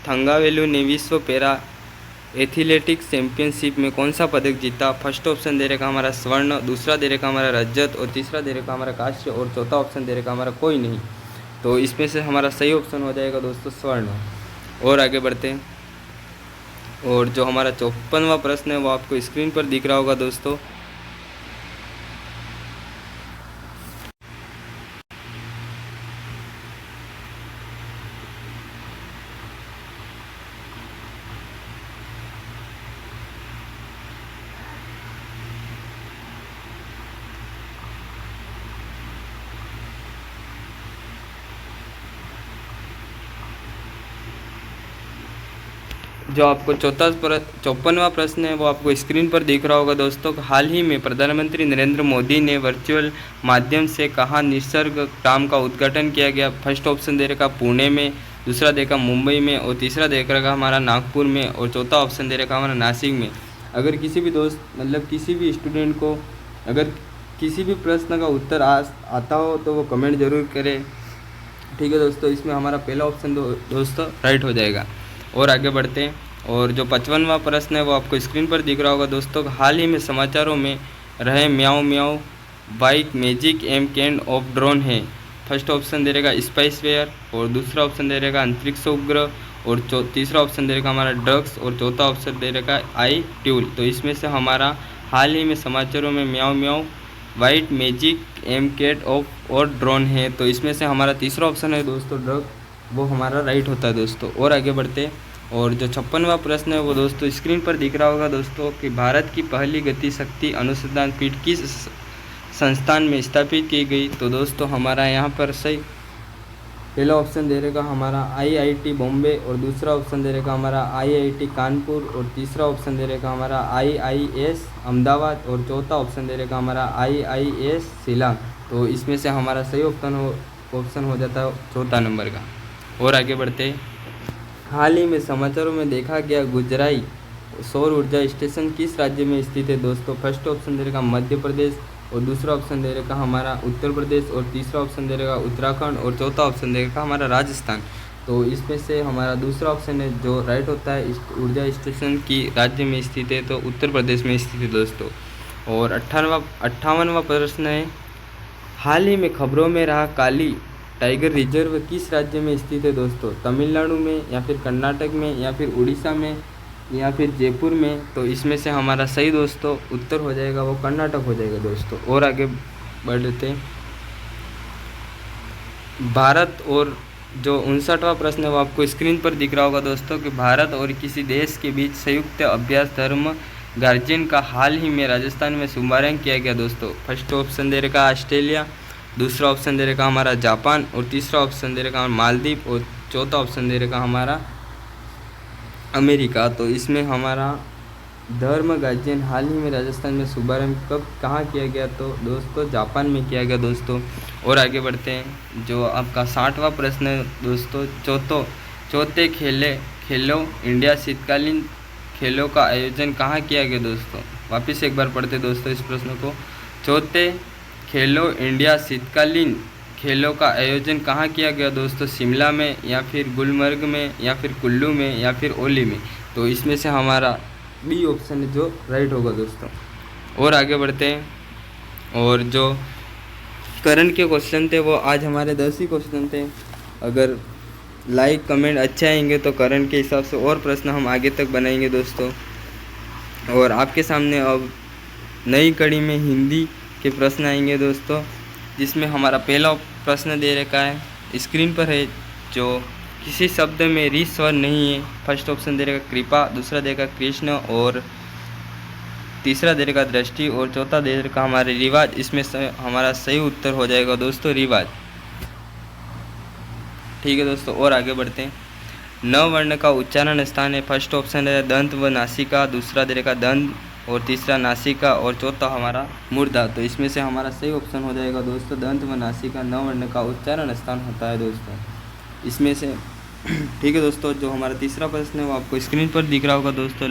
थंगावेलु ने विश्व पैरा एथलेटिक्स चैंपियनशिप में कौन सा पदक जीता। फर्स्ट ऑप्शन दे रखा हमारा स्वर्ण, दूसरा दे रखा हमारा रजत और तीसरा दे रखा हमारा कांस्य और चौथा ऑप्शन दे रखा हमारा कोई नहीं। तो इसमें से हमारा सही ऑप्शन हो जाएगा दोस्तों स्वर्ण। और आगे बढ़ते हैं। और जो हमारा 54वां प्रश्न है वो आपको स्क्रीन पर दिख रहा होगा दोस्तों। जो आपको 54वां प्रश्न है वो आपको स्क्रीन पर दिख रहा होगा दोस्तों। हाल ही में प्रधानमंत्री नरेंद्र मोदी ने वर्चुअल माध्यम से कहाँ निसर्ग ग्राम का उद्घाटन किया गया। फर्स्ट ऑप्शन दे रखा पुणे में, दूसरा देखा मुंबई में और तीसरा देख रखा हमारा नागपुर में और चौथा ऑप्शन दे रखा हमारा नासिक में। अगर किसी भी दोस्त मतलब किसी भी स्टूडेंट को अगर किसी भी प्रश्न का उत्तर आता हो तो वो कमेंट ज़रूर करें। ठीक है दोस्तों, इसमें हमारा पहला ऑप्शन दोस्तों राइट हो जाएगा। और आगे बढ़ते हैं। और जो 55वां प्रश्न है वो आपको स्क्रीन पर दिख रहा होगा दोस्तों। हाल ही में समाचारों में रहे meow meow bike magic M कैंड ऑफ ड्रोन है। फर्स्ट ऑप्शन दे रहेगा स्पाइसवेयर और दूसरा ऑप्शन दे रहेगा अंतरिक्ष उपग्रह और तीसरा ऑप्शन दे रहेगा हमारा ड्रग्स और चौथा ऑप्शन दे रहेगा आई ट्यूल। तो इसमें से हमारा हाल ही में समाचारों में meow meow white magic M cat ऑफ और ड्रोन है। तो इसमें से हमारा तीसरा ऑप्शन है दोस्तों ड्रग, वो हमारा राइट होता है दोस्तों। और आगे बढ़ते। और जो 56वां प्रश्न है वो दोस्तों स्क्रीन पर दिख रहा होगा दोस्तों कि भारत की पहली गति शक्ति अनुसंधान पीठ किस संस्थान में स्थापित की गई। तो दोस्तों हमारा यहाँ पर सही पहला ऑप्शन दे रहेगा हमारा IIT बॉम्बे और दूसरा ऑप्शन दे रहेगा हमारा IIT कानपुर और तीसरा ऑप्शन दे रहेगा हमारा IIS अहमदाबाद और चौथा ऑप्शन दे रहेगा हमारा IIS शिलांग। तो इसमें से हमारा सही ऑप्शन हो जाता है चौथा नंबर का। और आगे बढ़ते। हाल ही में समाचारों में देखा गया गुजराई सौर ऊर्जा स्टेशन किस राज्य में स्थित है दोस्तों। फर्स्ट ऑप्शन दे रहेगा मध्य प्रदेश और दूसरा ऑप्शन दे रहेगा हमारा उत्तर प्रदेश और तीसरा ऑप्शन दे रहेगा उत्तराखंड और चौथा ऑप्शन दे रहेगा हमारा राजस्थान। तो इसमें से हमारा दूसरा ऑप्शन है जो राइट होता है, ऊर्जा स्टेशन की राज्य में स्थित है तो उत्तर प्रदेश में स्थित है दोस्तों। और 58वां प्रश्न है, हाल ही में खबरों में रहा काली टाइगर रिजर्व किस राज्य में स्थित है दोस्तों। तमिलनाडु में या फिर कर्नाटक में या फिर उड़ीसा में या फिर जयपुर में। तो इसमें से हमारा सही दोस्तों उत्तर हो जाएगा वो कर्नाटक हो जाएगा दोस्तों। और आगे बढ़ते। भारत और जो 59वां प्रश्न है वो आपको स्क्रीन पर दिख रहा होगा दोस्तों कि भारत और किसी देश के बीच संयुक्त अभ्यास धर्म गार्जियन का हाल ही में राजस्थान में शुभारंभ किया गया दोस्तों। फर्स्ट ऑप्शन दे रखा ऑस्ट्रेलिया, दूसरा ऑप्शन दे रखा हमारा जापान, और तीसरा ऑप्शन दे रखा मालदीव, और चौथा ऑप्शन दे रखा हमारा अमेरिका। तो इसमें हमारा धर्म गार्जियन हाल ही में राजस्थान में शुभारंभ कब कहाँ किया गया, तो दोस्तों जापान में किया गया दोस्तों। और आगे बढ़ते हैं, जो आपका 60वां प्रश्न है दोस्तों, चौथे खेलो इंडिया शीतकालीन खेलों का आयोजन कहाँ किया गया दोस्तों। वापस एक बार पढ़ते दोस्तों इस प्रश्न को। चौथे खेलो इंडिया शीतकालीन खेलों का आयोजन कहाँ किया गया दोस्तों, शिमला में, या फिर गुलमर्ग में, या फिर कुल्लू में, या फिर ओली में। तो इसमें से हमारा बी ऑप्शन है जो राइट होगा दोस्तों। और आगे बढ़ते हैं, और जो करंट के क्वेश्चन थे वो आज हमारे 10 ही क्वेश्चन थे। अगर लाइक कमेंट अच्छे आएंगे तो करंट के हिसाब से और प्रश्न हम आगे तक बनाएंगे दोस्तों। और आपके सामने अब नई कड़ी में हिंदी के प्रश्न आएंगे दोस्तों, जिसमें हमारा पहला प्रश्न दे रखा है स्क्रीन पर है, जो किसी शब्द में री स्वर नहीं है। फर्स्ट ऑप्शन दे रखा कृपा, दूसरा देगा कृष्ण, और तीसरा दे रखा दृष्टि, और चौथा दे रखा हमारे रिवाज। इसमें हमारा सही उत्तर हो जाएगा दोस्तों रिवाज। ठीक है दोस्तों, और आगे बढ़ते हैं। न वर्ण का उच्चारण स्थान है। फर्स्ट ऑप्शन है दंत व नासिका, दूसरा दे रखा दंत, और तीसरा नासिका, और चौथा हमारा मूर्धा। तो इसमें से हमारा सही ऑप्शन हो जाएगा दोस्तों दंत व नासिका न वर्ण का उच्चारण स्थान होता है दोस्तों इसमें से। ठीक है दोस्तों, जो हमारा तीसरा प्रश्न है वो आपको स्क्रीन पर दिख रहा होगा दोस्तों।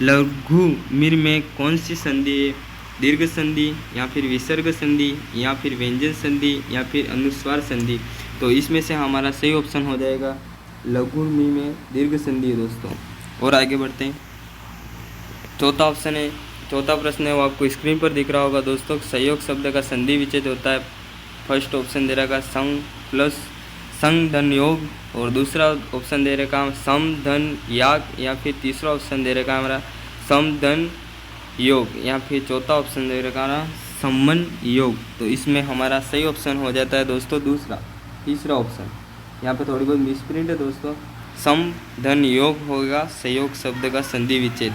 लघु मिर में कौन सी संधि है, दीर्घ संधि, या फिर विसर्ग संधि, या फिर व्यंजन संधि, या फिर अनुस्वार संधि। तो इसमें से हमारा सही ऑप्शन हो जाएगा लघु मी में दीर्घ संधि है दोस्तों। और आगे बढ़ते हैं, चौथा प्रश्न है वो आपको स्क्रीन पर दिख रहा होगा दोस्तों। सहयोग शब्द का संधि विच्छेद होता है। फर्स्ट ऑप्शन दे रखा संग प्लस संग धन योग, और दूसरा ऑप्शन दे रखा सम धन याग, या फिर तीसरा ऑप्शन दे रखा हमारा सम धन योग, या फिर चौथा ऑप्शन दे रखा हमारा सम्मन योग। तो इसमें हमारा सही ऑप्शन हो जाता है दोस्तों तीसरा ऑप्शन। यहाँ पे थोड़ी बहुत मिसप्रिंट है दोस्तों। सम धन योग होगा सहयोग शब्द का संधि विच्छेद।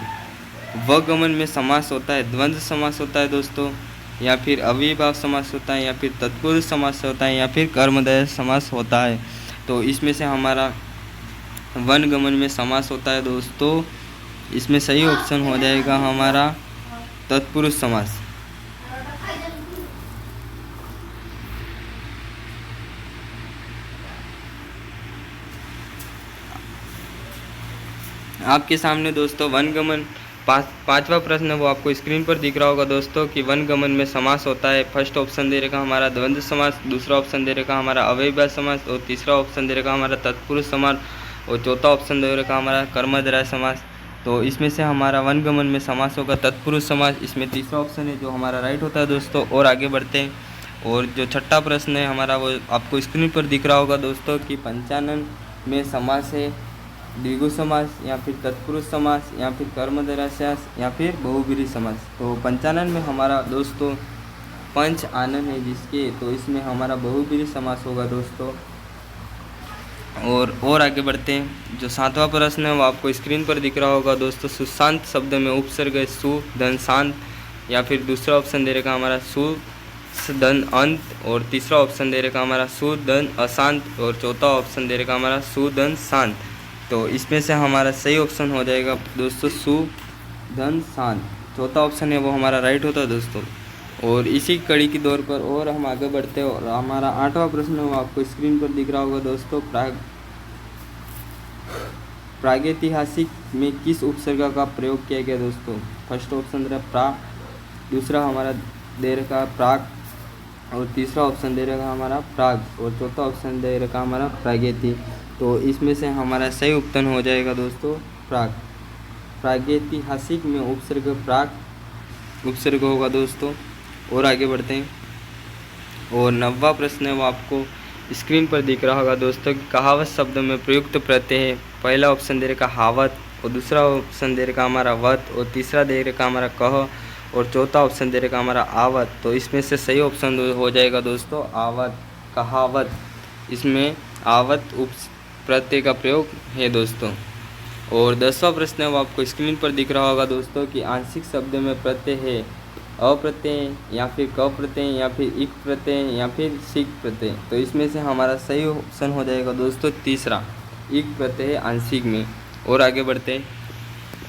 वगमन में समास होता है, द्वंद्व समास होता है दोस्तों, या फिर अविभाव समास होता है, या फिर तत्पुरुष समास होता है, या फिर कर्मधारय समास होता है। तो इसमें से हमारा वनगमन में समास होता है दोस्तों। इसमें सही ऑप्शन हो जाएगा हमारा तत्पुरुष समास। आपके सामने दोस्तों वनगमन पांचवा प्रश्न वो आपको स्क्रीन पर दिख रहा होगा दोस्तों कि वनगमन में समास होता है। फर्स्ट ऑप्शन दे रखा हमारा द्वंद्व समास, दूसरा ऑप्शन दे रखा हमारा अव्ययभाव समास, और तीसरा ऑप्शन दे रखा हमारा तत्पुरुष समास, और चौथा ऑप्शन दे रखा हमारा कर्मधारय समास। तो इसमें से हमारा वनगमन में समास होगा तत्पुरुष समास। इसमें तीसरा ऑप्शन है जो हमारा राइट होता है दोस्तों। और आगे बढ़ते हैं, और जो छठा प्रश्न है हमारा वो आपको स्क्रीन पर दिख रहा होगा दोस्तों कि पंचानन में समास है द्विगु समास, या फिर तत्पुरुष समास, या फिर कर्मधारय समास, या फिर बहुब्रीहि समास। तो पंचानन में हमारा दोस्तों पंच आनन है जिसके, तो इसमें हमारा बहुब्रीहि समास होगा दोस्तों। और आगे बढ़ते हैं, जो सातवां प्रश्न है वो आपको स्क्रीन पर दिख रहा होगा दोस्तों। सुशांत शब्द में उपसर्ग है सु धन शांत, या फिर दूसरा ऑप्शन दे रखा हमारा सु धन अंत, और तीसरा ऑप्शन दे रखा हमारा सु धन अशांत, और चौथा ऑप्शन दे रखा हमारा सु धन शांत। तो इसमें से हमारा सही ऑप्शन हो जाएगा दोस्तों सु धन शांत। चौथा ऑप्शन है वो हमारा राइट होता है दोस्तों। और इसी कड़ी की दौर पर और हम आगे बढ़ते हैं, और हमारा आठवां प्रश्न वो आपको स्क्रीन पर दिख रहा होगा दोस्तों। प्रागैतिहासिक में किस उपसर्ग का प्रयोग किया गया दोस्तों। फर्स्ट ऑप्शन दे रहा प्रा, दूसरा हमारा दे रखा प्राग, और तीसरा ऑप्शन दे रखा हमारा प्राग, और चौथा ऑप्शन दे रखा हमारा प्रागैति। तो इसमें से हमारा सही उत्तर हो जाएगा दोस्तों प्राग। प्रागैतिहासिक में उपसर्ग प्राग उपसर्ग होगा दोस्तों। और आगे बढ़ते हैं, और 9वां प्रश्न है वो आपको स्क्रीन पर दिख रहा होगा दोस्तों। कहावत शब्द में प्रयुक्त प्रत्यय है। पहला ऑप्शन दे रखा हावत, और दूसरा ऑप्शन दे रखा हमारा वत, और तीसरा दे रखा हमारा कह, और चौथा ऑप्शन दे रखा हमारा आवत। तो इसमें से सही ऑप्शन हो जाएगा दोस्तों आवत, कहावत। इसमें आवत उप प्रत्यय का प्रयोग है दोस्तों। और 10वां प्रश्न है वो आपको स्क्रीन पर दिख रहा होगा दोस्तों कि आंशिक शब्द में प्रत्यय है अप्रत्यय या फिर क प्रत्यय या फिर इक प्रत्यय या फिर सिक प्रत्यय। तो इसमें से हमारा सही ऑप्शन हो जाएगा दोस्तों तीसरा, इक प्रत्यय आंशिक में। और आगे बढ़ते हैं।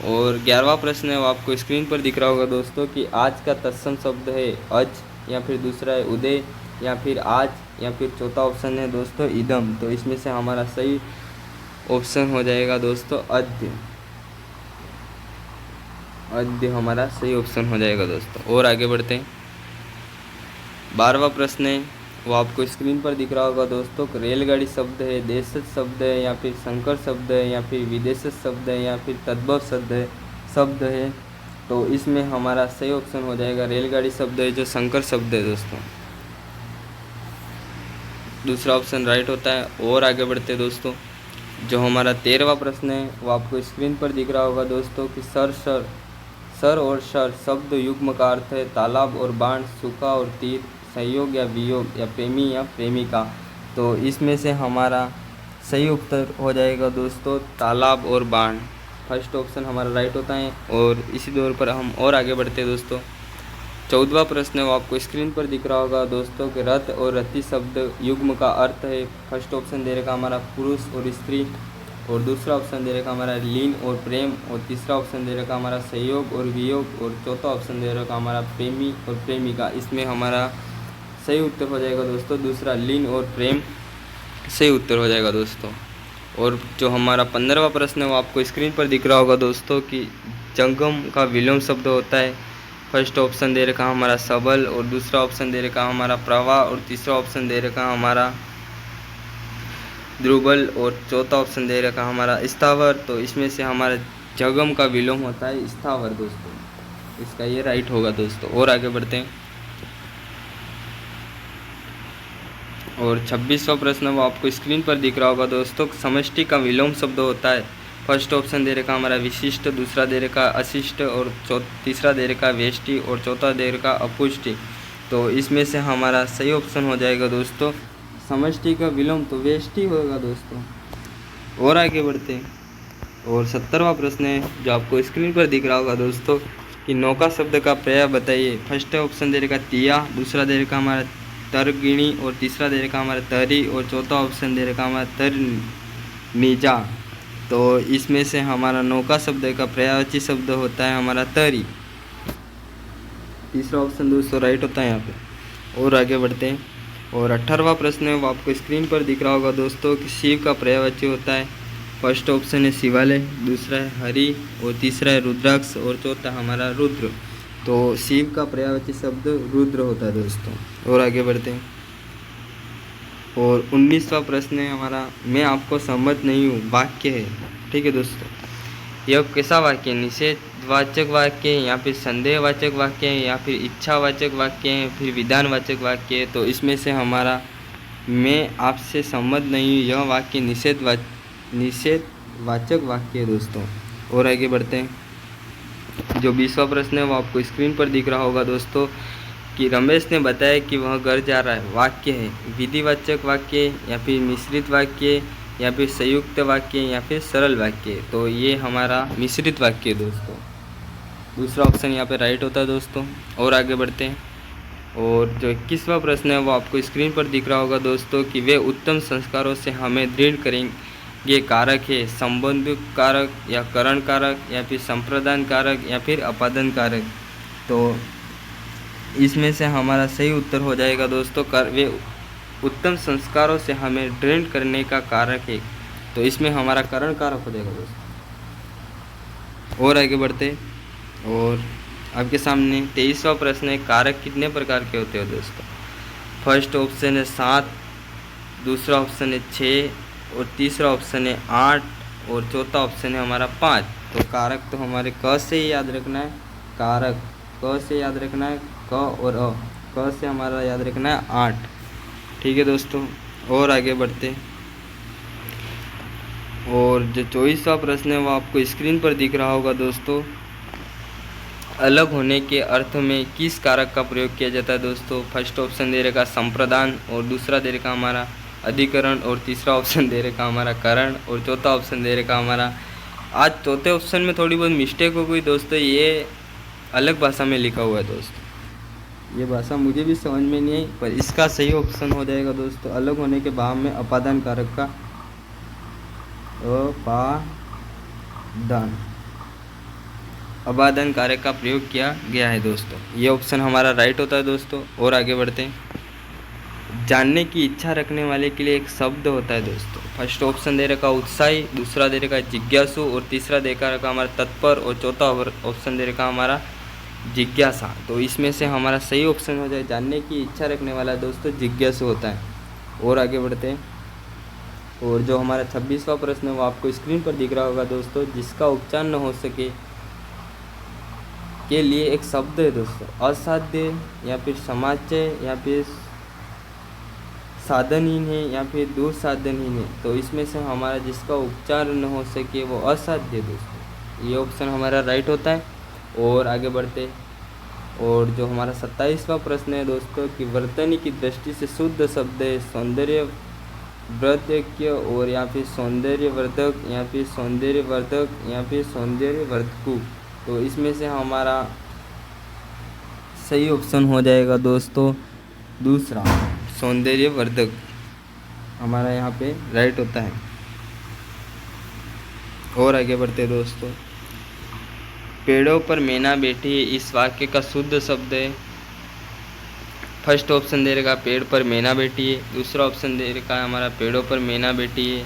और 11वां प्रश्न है वो आपको स्क्रीन पर दिख रहा होगा दोस्तों कि आज का तत्सम शब्द है अज या फिर दूसरा है उदय या फिर आज या फिर चौथा ऑप्शन है दोस्तों इदम। तो इसमें से हमारा सही ऑप्शन हो जाएगा दोस्तों अद्य। अद्य हमारा सही ऑप्शन हो जाएगा दोस्तों। और आगे बढ़ते हैं। 12वां प्रश्न है वो आपको स्क्रीन पर दिख रहा होगा दोस्तों कि रेलगाड़ी शब्द है, देशज शब्द है या फिर संकर शब्द है या फिर विदेशज शब्द है या फिर तद्भव शब्द है। तो इसमें हमारा सही ऑप्शन हो जाएगा रेलगाड़ी शब्द है जो संकर शब्द है दोस्तों। दूसरा ऑप्शन राइट होता है। और आगे बढ़ते हैं दोस्तों। जो हमारा 13वां प्रश्न है वो आपको स्क्रीन पर दिख रहा होगा दोस्तों कि सर और शर शब्द युग्म का अर्थ है तालाब और बाण, सूखा और तीर, संयोग या वियोग या प्रेमी या प्रेमिका। तो इसमें से हमारा सही उत्तर हो जाएगा दोस्तों तालाब और बाण। फर्स्ट ऑप्शन हमारा राइट होता है। और इसी दौर पर हम और आगे बढ़ते हैं दोस्तों। 14वां प्रश्न है वो आपको स्क्रीन पर दिख रहा होगा दोस्तों कि रथ और रति शब्द युग्म का अर्थ है। फर्स्ट ऑप्शन दे रखा हमारा पुरुष और स्त्री, और दूसरा ऑप्शन दे रखा हमारा लीन और प्रेम, और तीसरा ऑप्शन दे रखा हमारा सहयोग और वियोग, और चौथा ऑप्शन दे रखा हमारा प्रेमी और प्रेमिका। इसमें हमारा सही उत्तर हो जाएगा दोस्तों दूसरा लीन और प्रेम सही उत्तर हो जाएगा दोस्तों। और जो हमारा 15वां प्रश्न है वो आपको स्क्रीन पर दिख रहा होगा दोस्तों कि जंगम का विलोम शब्द होता है। फर्स्ट ऑप्शन दे रखा हमारा सबल, और दूसरा ऑप्शन दे रखा हमारा प्रवाह, और तीसरा ऑप्शन दे रखा हमारा ध्रुबल, और चौथा ऑप्शन दे रखा हमारा स्थावर। तो इसमें से हमारा जंगम का विलोम होता है स्थावर दोस्तों। इसका ये राइट होगा दोस्तों। और आगे बढ़ते हैं। और 26वां प्रश्न वो आपको स्क्रीन पर दिख रहा होगा दोस्तों समष्टि का विलोम शब्द होता है। फर्स्ट ऑप्शन दे रखा हमारा विशिष्ट, दूसरा दे रखा अशिष्ट, और तीसरा दे रखा वेष्टि, और चौथा दे रखा अपुष्टि। तो इसमें से हमारा सही ऑप्शन हो जाएगा दोस्तों समष्टि का विलोम तो वेष्टि होगा दोस्तों। और आगे बढ़ते हैं। और 70वां प्रश्न है जो आपको स्क्रीन पर दिख रहा होगा दोस्तों कि नौका शब्द का पर्याय बताइए। फर्स्ट ऑप्शन दे रखा तिया, दूसरा दे रखा हमारा तरगिणी, और तीसरा दे रखा हमारा तरी, और चौथा ऑप्शन दे रखा हमारा तरनीजा। तो इसमें से हमारा नौका शब्द का पर्यायवाची शब्द होता है हमारा तरी। तीसरा ऑप्शन दोस्तों राइट होता है यहाँ पे। और आगे बढ़ते हैं। और 18वां प्रश्न है वो आपको स्क्रीन पर दिख रहा होगा दोस्तों कि शिव का पर्यायवाची होता है। फर्स्ट ऑप्शन है शिवालय, दूसरा है हरि, और तीसरा है रुद्राक्ष, और चौथा हमारा रुद्र। तो शिव का पर्यायवाची शब्द रुद्र होता है दोस्तों। और आगे बढ़ते हैं। और 19वां प्रश्न है हमारा मैं आपको सहमत नहीं हूँ वाक्य है। ठीक है दोस्तों, यह कैसा वाक्य है? निषेधवाचक वाक्य है, या फिर संदेहवाचक वाक्य है, या फिर इच्छावाचक वाक्य है, फिर विधानवाचक वाक्य है। तो इसमें से हमारा मैं आपसे सहमत नहीं हूँ यह वाक्य निषेधवाचक वाक्य है दोस्तों। और आगे बढ़ते हैं। जो 20वां प्रश्न है वो आपको स्क्रीन पर दिख रहा होगा दोस्तों कि रमेश ने बताया कि वह घर जा रहा है वाक्य है विधिवाचक वाक्य, या फिर मिश्रित वाक्य, या फिर संयुक्त वाक्य, या फिर सरल वाक्य। तो ये हमारा मिश्रित वाक्य है दोस्तों। दूसरा ऑप्शन यहाँ पे राइट होता है दोस्तों। और आगे बढ़ते हैं। और जो 21वां प्रश्न है वो आपको स्क्रीन पर दिख रहा होगा दोस्तों कि वे उत्तम संस्कारों से हमें दृढ़ करेंगे कारक है संबंध कारक, या करण कारक, या फिर संप्रदान कारक, या फिर अपादन कारक। तो इसमें से हमारा सही उत्तर हो जाएगा दोस्तों वे उत्तम संस्कारों से हमें दृढ़ करने का कारक है। तो इसमें हमारा करण कारक हो जाएगा दोस्तों। और आगे बढ़ते। और आपके सामने 23वां प्रश्न है कारक कितने प्रकार के होते हैं दोस्तों? फर्स्ट ऑप्शन है 7, दूसरा ऑप्शन है 6, और तीसरा ऑप्शन है 8, और चौथा ऑप्शन है हमारा 5। तो कारक तो हमारे क से ही याद रखना है, कारक क से याद रखना है, क और अ। क से हमारा याद रखना है 8। ठीक है दोस्तों। और आगे बढ़ते। और जो 24वां प्रश्न है वो आपको स्क्रीन पर दिख रहा होगा दोस्तों अलग होने के अर्थ में किस कारक का प्रयोग किया जाता है दोस्तों? फर्स्ट ऑप्शन दे रखा संप्रदान, और दूसरा दे रखा हमारा अधिकरण, और तीसरा ऑप्शन दे रखा हमारा करण, और चौथा ऑप्शन दे रखा हमारा। आज चौथे ऑप्शन में थोड़ी बहुत मिस्टेक हो गई दोस्तों, ये अलग भाषा में लिखा हुआ है दोस्तों, ये भाषा मुझे भी समझ में नहीं आई, पर इसका सही ऑप्शन हो जाएगा दोस्तों अलग होने के भाव में अपादान कारक का अपादान कारक का प्रयोग किया गया है दोस्तों, ये ऑप्शन हमारा राइट होता है दोस्तों। और आगे बढ़ते हैं। जानने की इच्छा रखने वाले के लिए एक शब्द होता है दोस्तों। फर्स्ट ऑप्शन दे रखा उत्साही, दूसरा दे रखा जिज्ञासु, और तीसरा दे रखा हमारा तत्पर, और चौथा ऑप्शन दे रखा हमारा जिज्ञासा। तो इसमें से हमारा सही ऑप्शन हो जाए जानने की इच्छा रखने वाला दोस्तों जिज्ञासु होता है। और आगे बढ़ते हैं। और जो हमारा 26वां प्रश्न है वो आपको स्क्रीन पर दिख रहा होगा दोस्तों, जिसका उच्चारण न हो सके के लिए एक शब्द है दोस्तों, असाध्य या फिर समाच्य या फिर साधनहीन है या फिर दुर्साधनहीन है। तो इसमें से हमारा जिसका उपचार न हो सके वो असाध्य दोस्तों, ये ऑप्शन हमारा राइट होता है। और आगे बढ़ते। और जो हमारा 27वां प्रश्न है दोस्तों कि वर्तनी की दृष्टि से शुद्ध शब्द है सौंदर्य वर्धक्य, और या फिर सौंदर्यवर्धक या फिर सौंदर्यवर्धक या फिर सौंदर्यवर्धकु। तो इसमें से हमारा सही ऑप्शन हो जाएगा दोस्तों दूसरा, सौंदर्यवर्धक हमारा यहाँ पे राइट होता है। और आगे बढ़ते दोस्तों। पेड़ों पर मैना बैठी है, इस वाक्य का शुद्ध शब्द है। फर्स्ट ऑप्शन दे रखा पेड़ पर मैना बैठी है, दूसरा ऑप्शन दे रखा है हमारा पेड़ों पर मैना बैठी है,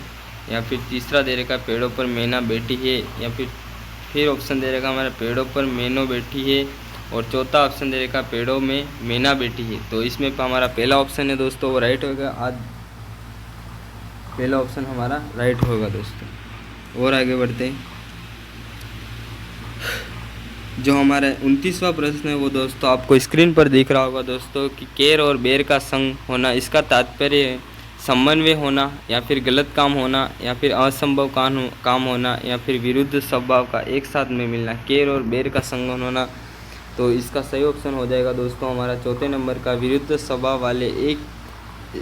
या फिर तीसरा दे रखा पेड़ों पर मैना बैठी है, या फिर ऑप्शन दे रखा हमारा पेड़ों पर मैनो बैठी है, और चौथा ऑप्शन दे रखा पेड़ों में मैना बैठी है। तो इसमें हमारा पहला ऑप्शन है दोस्तों वो राइट होगा। आज पहला ऑप्शन हमारा राइट होगा दोस्तों। और आगे बढ़ते हैं। जो हमारा 29वां प्रश्न है वो दोस्तों आपको स्क्रीन पर दिख रहा होगा दोस्तों कि केर और बेर का संग होना, इसका तात्पर्य समन्वय होना, या फिर गलत काम होना, या फिर असंभव काम होना, या फिर विरुद्ध स्वभाव का एक साथ में मिलना। केर और बेर का संगम होना, तो इसका सही ऑप्शन हो जाएगा दोस्तों हमारा चौथे नंबर का विरुद्ध स्वभाव वाले एक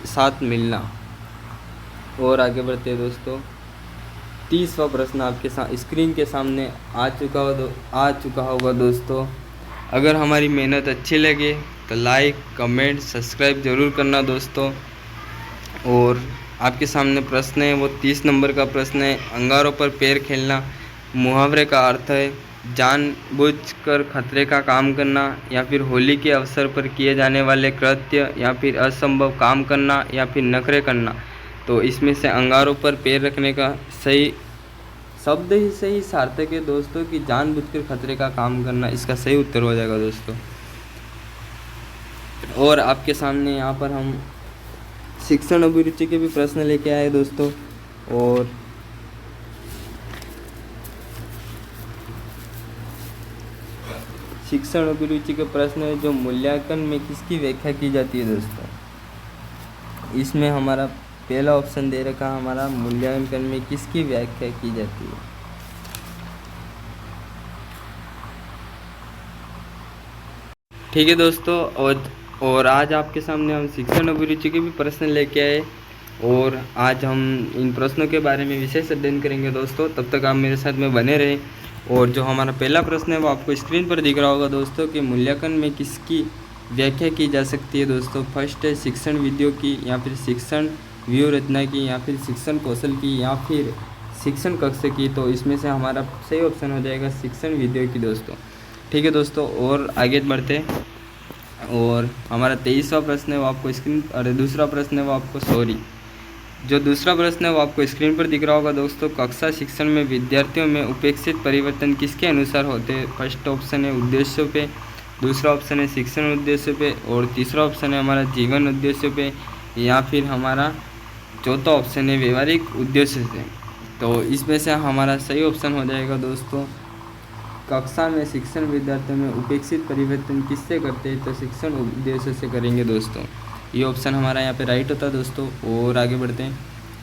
साथ मिलना। और आगे बढ़ते हैं दोस्तों। 30वां प्रश्न आपके स्क्रीन के सामने आ चुका होगा दोस्तों। अगर हमारी मेहनत अच्छी लगे तो लाइक कमेंट सब्सक्राइब ज़रूर करना दोस्तों। और आपके सामने प्रश्न है वो 30 नंबर का प्रश्न है, अंगारों पर पैर खेलना मुहावरे का अर्थ है जानबूझकर खतरे का काम करना, या फिर होली के अवसर पर किए जाने वाले कृत्य, या फिर असंभव काम करना, या फिर नखरे करना। तो इसमें से अंगारों पर पैर रखने का सही शब्द ही सही सार्थक है दोस्तों कि जानबूझकर खतरे का काम करना, इसका सही उत्तर हो जाएगा दोस्तों। और आपके सामने यहाँ पर हम शिक्षण अभिरुचि के भी प्रश्न लेके आए दोस्तों। और शिक्षण अभिरुचि के प्रश्न है जो मूल्यांकन में किसकी व्याख्या की जाती है दोस्तों। इसमें हमारा पहला ऑप्शन दे रखा हमारा मूल्यांकन में किसकी व्याख्या की जाती है। ठीक है दोस्तों। और आज आपके सामने हम शिक्षण अभिरुचि के भी प्रश्न लेके आए, और आज हम इन प्रश्नों के बारे में विशेष अध्ययन करेंगे दोस्तों। तब तक आप मेरे साथ में बने रहें। और जो हमारा पहला प्रश्न है वो आपको स्क्रीन पर दिख रहा होगा दोस्तों कि मूल्यांकन में किसकी व्याख्या की जा सकती है दोस्तों। फर्स्ट है शिक्षण विधियों की, या फिर शिक्षण व्यूह रचना की, या फिर शिक्षण कौशल की, या फिर शिक्षण कक्ष की। तो इसमें से हमारा सही ऑप्शन हो जाएगा शिक्षण विधियों की दोस्तों। ठीक है दोस्तों। और आगे बढ़ते हैं। और हमारा 23वां प्रश्न है वो आपको दूसरा प्रश्न है वो आपको जो दूसरा प्रश्न है वो आपको स्क्रीन पर दिख रहा होगा दोस्तों। कक्षा शिक्षण में विद्यार्थियों में उपेक्षित परिवर्तन किसके अनुसार होते हैं। फर्स्ट ऑप्शन है उद्देश्यों पे, दूसरा ऑप्शन है शिक्षण उद्देश्य पे, और तीसरा ऑप्शन है हमारा जीवन उद्देश्य पे, या फिर हमारा चौथा ऑप्शन है व्यवहारिक उद्देश्य से। तो इसमें से हमारा सही ऑप्शन हो जाएगा दोस्तों कक्षा में शिक्षण विद्यार्थियों में उपेक्षित परिवर्तन किससे करते हैं, तो शिक्षण उद्देश्य से करेंगे दोस्तों। ये ऑप्शन हमारा यहाँ पे राइट होता है दोस्तों। और आगे बढ़ते हैं।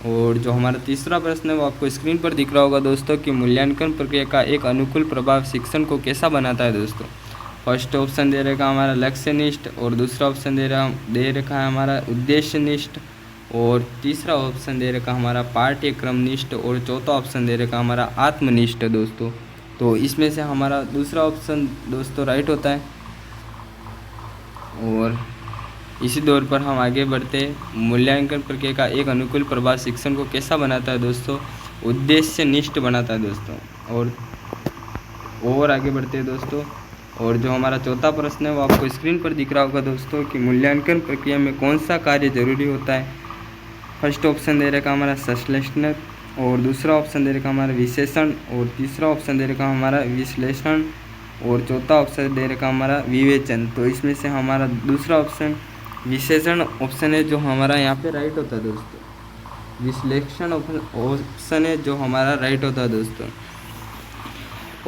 और जो हमारा तीसरा प्रश्न है वो आपको स्क्रीन पर दिख रहा होगा दोस्तों कि मूल्यांकन प्रक्रिया का एक अनुकूल प्रभाव शिक्षण को कैसा बनाता है दोस्तों। फर्स्ट ऑप्शन दे रखा हमारा लक्ष्यनिष्ठ, और दूसरा ऑप्शन दे रखा है हमारा उद्देश्यनिष्ठ, और तीसरा ऑप्शन दे रखा हमारा पाठ्यक्रमनिष्ठ और चौथा ऑप्शन दे रखा हमारा आत्मनिष्ठ दोस्तों। तो इसमें से हमारा दूसरा ऑप्शन दोस्तों राइट होता है। और इसी दौर पर हम आगे बढ़ते हैं। मूल्यांकन प्रक्रिया का एक अनुकूल प्रभाव शिक्षण को कैसा बनाता है दोस्तों? उद्देश्यनिष्ठ बनाता है दोस्तों। और आगे बढ़ते हैं दोस्तों। और जो हमारा चौथा प्रश्न है वो आपको स्क्रीन पर दिख रहा होगा दोस्तों कि मूल्यांकन प्रक्रिया में कौन सा कार्य जरूरी होता है। फर्स्ट ऑप्शन दे रखा हमारा संश्लेषण, और दूसरा ऑप्शन दे रखा हमारा विशेषण, और तीसरा ऑप्शन दे रखा हमारा विश्लेषण, और चौथा ऑप्शन दे रखा हमारा विवेचन। तो इसमें से हमारा दूसरा ऑप्शन विशेषण ऑप्शन है जो हमारा यहाँ पे राइट होता है दोस्तों। विश्लेषण ऑप्शन है जो हमारा राइट होता है दोस्तों।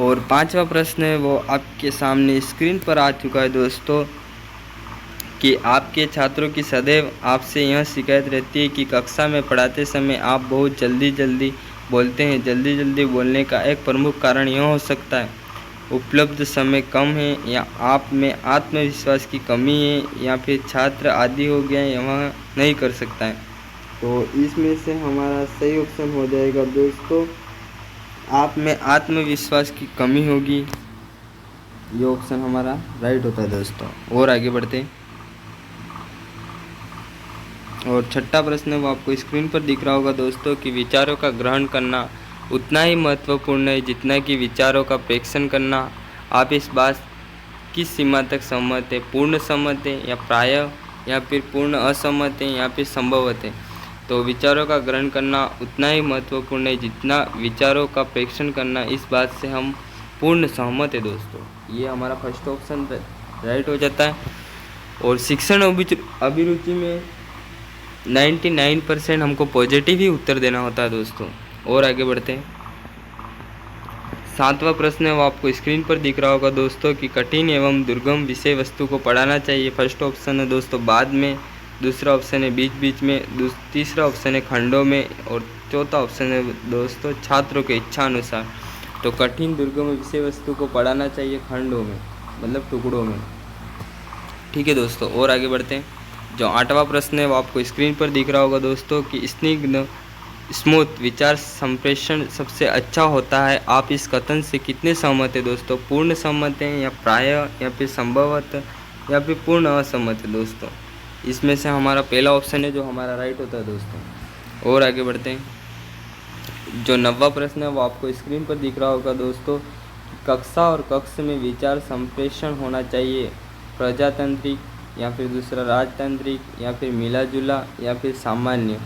और पांचवा प्रश्न है वो आपके सामने स्क्रीन पर आ चुका है दोस्तों कि आपके छात्रों की सदैव आपसे यह शिकायत रहती है कि कक्षा में पढ़ाते समय आप बहुत जल्दी बोलते हैं। जल्दी बोलने का एक प्रमुख कारण यह हो सकता है उपलब्ध समय कम है, या आप में आत्मविश्वास की कमी है, या फिर छात्र आदी हो गया है वह नहीं कर सकता है। तो इसमें से हमारा सही ऑप्शन हो जाएगा दोस्तों आप में आत्मविश्वास की कमी होगी। ये ऑप्शन हमारा राइट होता है दोस्तों। और आगे बढ़ते हैं। और छठा प्रश्न है वो आपको स्क्रीन पर दिख रहा होगा दोस्तों कि विचारों का ग्रहण करना उतना ही महत्वपूर्ण है जितना कि विचारों का प्रेक्षण करना। आप इस बात किस सीमा तक सहमत है? पूर्ण सहमत है, या प्रायः, या फिर पूर्ण असहमत है, या फिर संभवत है? तो विचारों का ग्रहण करना उतना ही महत्वपूर्ण है जितना विचारों का प्रेक्षण करना, इस बात से हम पूर्ण सहमत है दोस्तों। ये हमारा फर्स्ट ऑप्शन राइट हो जाता है। और शिक्षण अभिरुचि में 99% हमको पॉजिटिव ही उत्तर देना होता है दोस्तों। और आगे बढ़ते हैं। सातवां प्रश्न है वो आपको स्क्रीन पर दिख रहा होगा दोस्तों कि कठिन एवं दुर्गम विषय वस्तु को पढ़ाना चाहिए। फर्स्ट ऑप्शन है दोस्तों बाद में, दूसरा ऑप्शन है बीच में, तीसरा ऑप्शन है खंडों में, और चौथा ऑप्शन है दोस्तों छात्रों के इच्छा अनुसार। तो कठिन दुर्गम विषय वस्तु को पढ़ाना चाहिए खंडों में, मतलब टुकड़ों में। ठीक है दोस्तों। और आगे बढ़ते हैं। जो आठवां प्रश्न है वो आपको स्क्रीन पर दिख रहा होगा दोस्तों कि स्निग्ध स्मूथ विचार संप्रेषण सबसे अच्छा होता है। आप इस कथन से कितने सहमत है दोस्तों? पूर्ण सहमत हैं, या प्रायः, या फिर संभवत, या फिर पूर्ण असहमत है दोस्तों? इसमें से हमारा पहला ऑप्शन है जो हमारा राइट होता है दोस्तों। और आगे बढ़ते हैं। जो 9वां प्रश्न है वो आपको स्क्रीन पर दिख रहा होगा दोस्तों। कक्षा और कक्ष में विचार संप्रेषण होना चाहिए प्रजातांत्रिक, या फिर दूसरा राजतांत्रिक, या फिर मिला जुला, या फिर सामान्य।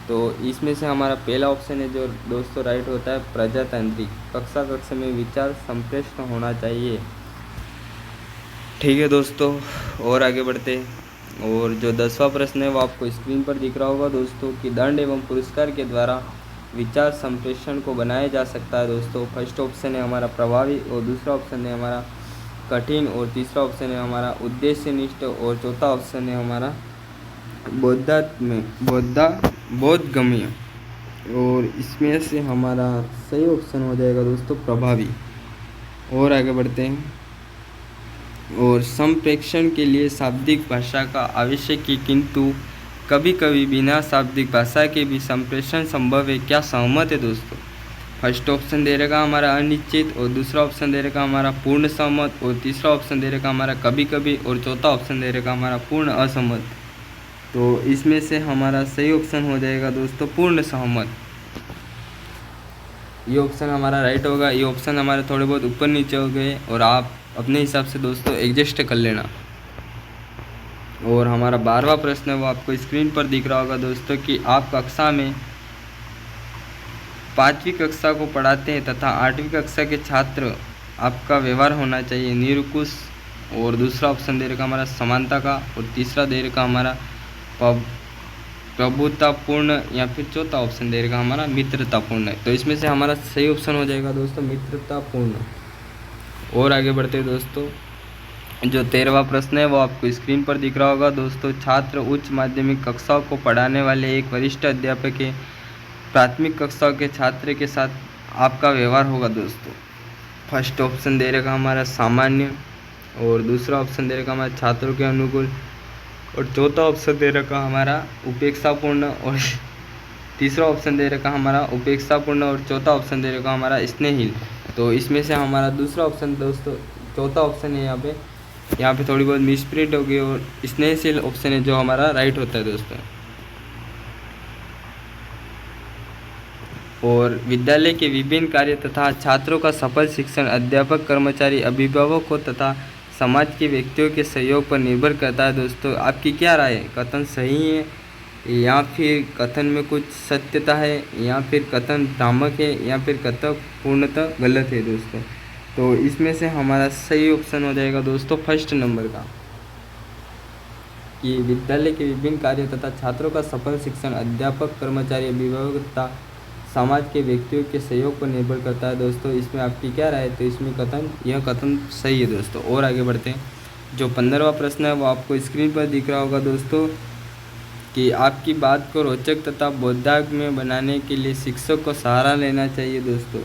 तो इसमें से हमारा पहला ऑप्शन है जो दोस्तों राइट होता है प्रजातांत्रिक। कक्षा कक्ष में विचार संप्रेषण होना चाहिए। ठीक है दोस्तों। और आगे बढ़ते हैं। और जो 10वां प्रश्न है वो आपको स्क्रीन पर दिख रहा होगा दोस्तों कि दंड एवं पुरस्कार के द्वारा विचार संप्रेषण को बनाया जा सकता है दोस्तों। फर्स्ट ऑप्शन है हमारा प्रभावी, और दूसरा ऑप्शन है हमारा कठिन, और तीसरा ऑप्शन है हमारा उद्देश्यनिष्ठ, और चौथा ऑप्शन है हमारा बोधगम्य। और इसमें से हमारा सही ऑप्शन हो जाएगा दोस्तों प्रभावी। और आगे बढ़ते हैं। और संप्रेषण के लिए शाब्दिक भाषा का आवश्यक है, किंतु कभी कभी बिना शाब्दिक भाषा के भी संप्रेषण संभव है। क्या सहमत है दोस्तों? फर्स्ट ऑप्शन दे रखा हमारा अनिश्चित, और दूसरा ऑप्शन दे रखा हमारा पूर्ण सहमत, और तीसरा ऑप्शन दे रखा हमारा कभी कभी, और चौथा ऑप्शन दे रखा हमारा पूर्ण असहमत। तो इसमें से हमारा सही ऑप्शन हो जाएगा दोस्तों पूर्ण सहमत। ये ऑप्शन हमारा राइट होगा। ये ऑप्शन हमारे थोड़े बहुत ऊपर नीचे हो गए, और आप अपने हिसाब से दोस्तों एडजस्ट कर लेना। और हमारा 12वां प्रश्न है वो आपको स्क्रीन पर दिख रहा होगा दोस्तों कि आप कक्षा में 5वीं कक्षा को पढ़ाते हैं तथा 8वीं कक्षा के छात्र आपका व्यवहार होना चाहिए निरंकुश, और दूसरा ऑप्शन दे रखा हमारा समानता का, और तीसरा दे रखा हमारा प्रभुतापूर्ण, या फिर चौथा ऑप्शन दे रखा हमारा मित्रतापूर्ण है। तो इसमें से हमारा सही ऑप्शन हो जाएगा दोस्तों मित्रतापूर्ण। और आगे बढ़ते हैं दोस्तों। जो 13वां प्रश्न है वो आपको स्क्रीन पर दिख रहा होगा दोस्तों। छात्र उच्च माध्यमिक कक्षाओं को पढ़ाने वाले एक वरिष्ठ अध्यापक के प्राथमिक कक्षाओं के छात्र के साथ आपका व्यवहार होगा दोस्तों। फर्स्ट ऑप्शन दे रखा हमारा सामान्य, और दूसरा ऑप्शन दे रखा हमारा छात्रों के अनुकूल, और चौथा ऑप्शन दे रखा हमारा उपेक्षापूर्ण, और तीसरा ऑप्शन दे रखा हमारा उपेक्षापूर्ण, और चौथा ऑप्शन दे रखा हमारा स्नेहिल। तो इसमें से हमारा दूसरा ऑप्शन दोस्तों चौथा ऑप्शन है। यहाँ पे थोड़ी बहुत मिसप्रिंट हो गई, और स्नेहशील ऑप्शन है जो हमारा राइट होता है दोस्तों। और विद्यालय के विभिन्न कार्य तथा छात्रों का सफल शिक्षण अध्यापक, कर्मचारी, अभिभावकों तथा समाज के व्यक्तियों के सहयोग पर निर्भर करता है। दोस्तों आपकी क्या राय है? कथन सही है या फिर कथन में कुछ सत्यता है, या फिर कथन भ्रामक है, या फिर कथन पूर्णतः गलत है दोस्तों? तो इसमें से हमारा सही ऑप्शन हो जाएगा दोस्तों फर्स्ट नंबर का, कि विद्यालय के विभिन्न कार्य तथा छात्रों का सफल शिक्षण अध्यापक, कर्मचारी, अभिभावक तथा समाज के व्यक्तियों के सहयोग पर निर्भर करता है। दोस्तों इसमें आपकी क्या राय है? तो इसमें यह कथन सही है दोस्तों। और आगे बढ़ते हैं। जो 15वां प्रश्न है वो आपको स्क्रीन पर दिख रहा होगा दोस्तों, कि आपकी बात को रोचक तथा बोधात्मक बनाने के लिए शिक्षक को सहारा लेना चाहिए दोस्तों।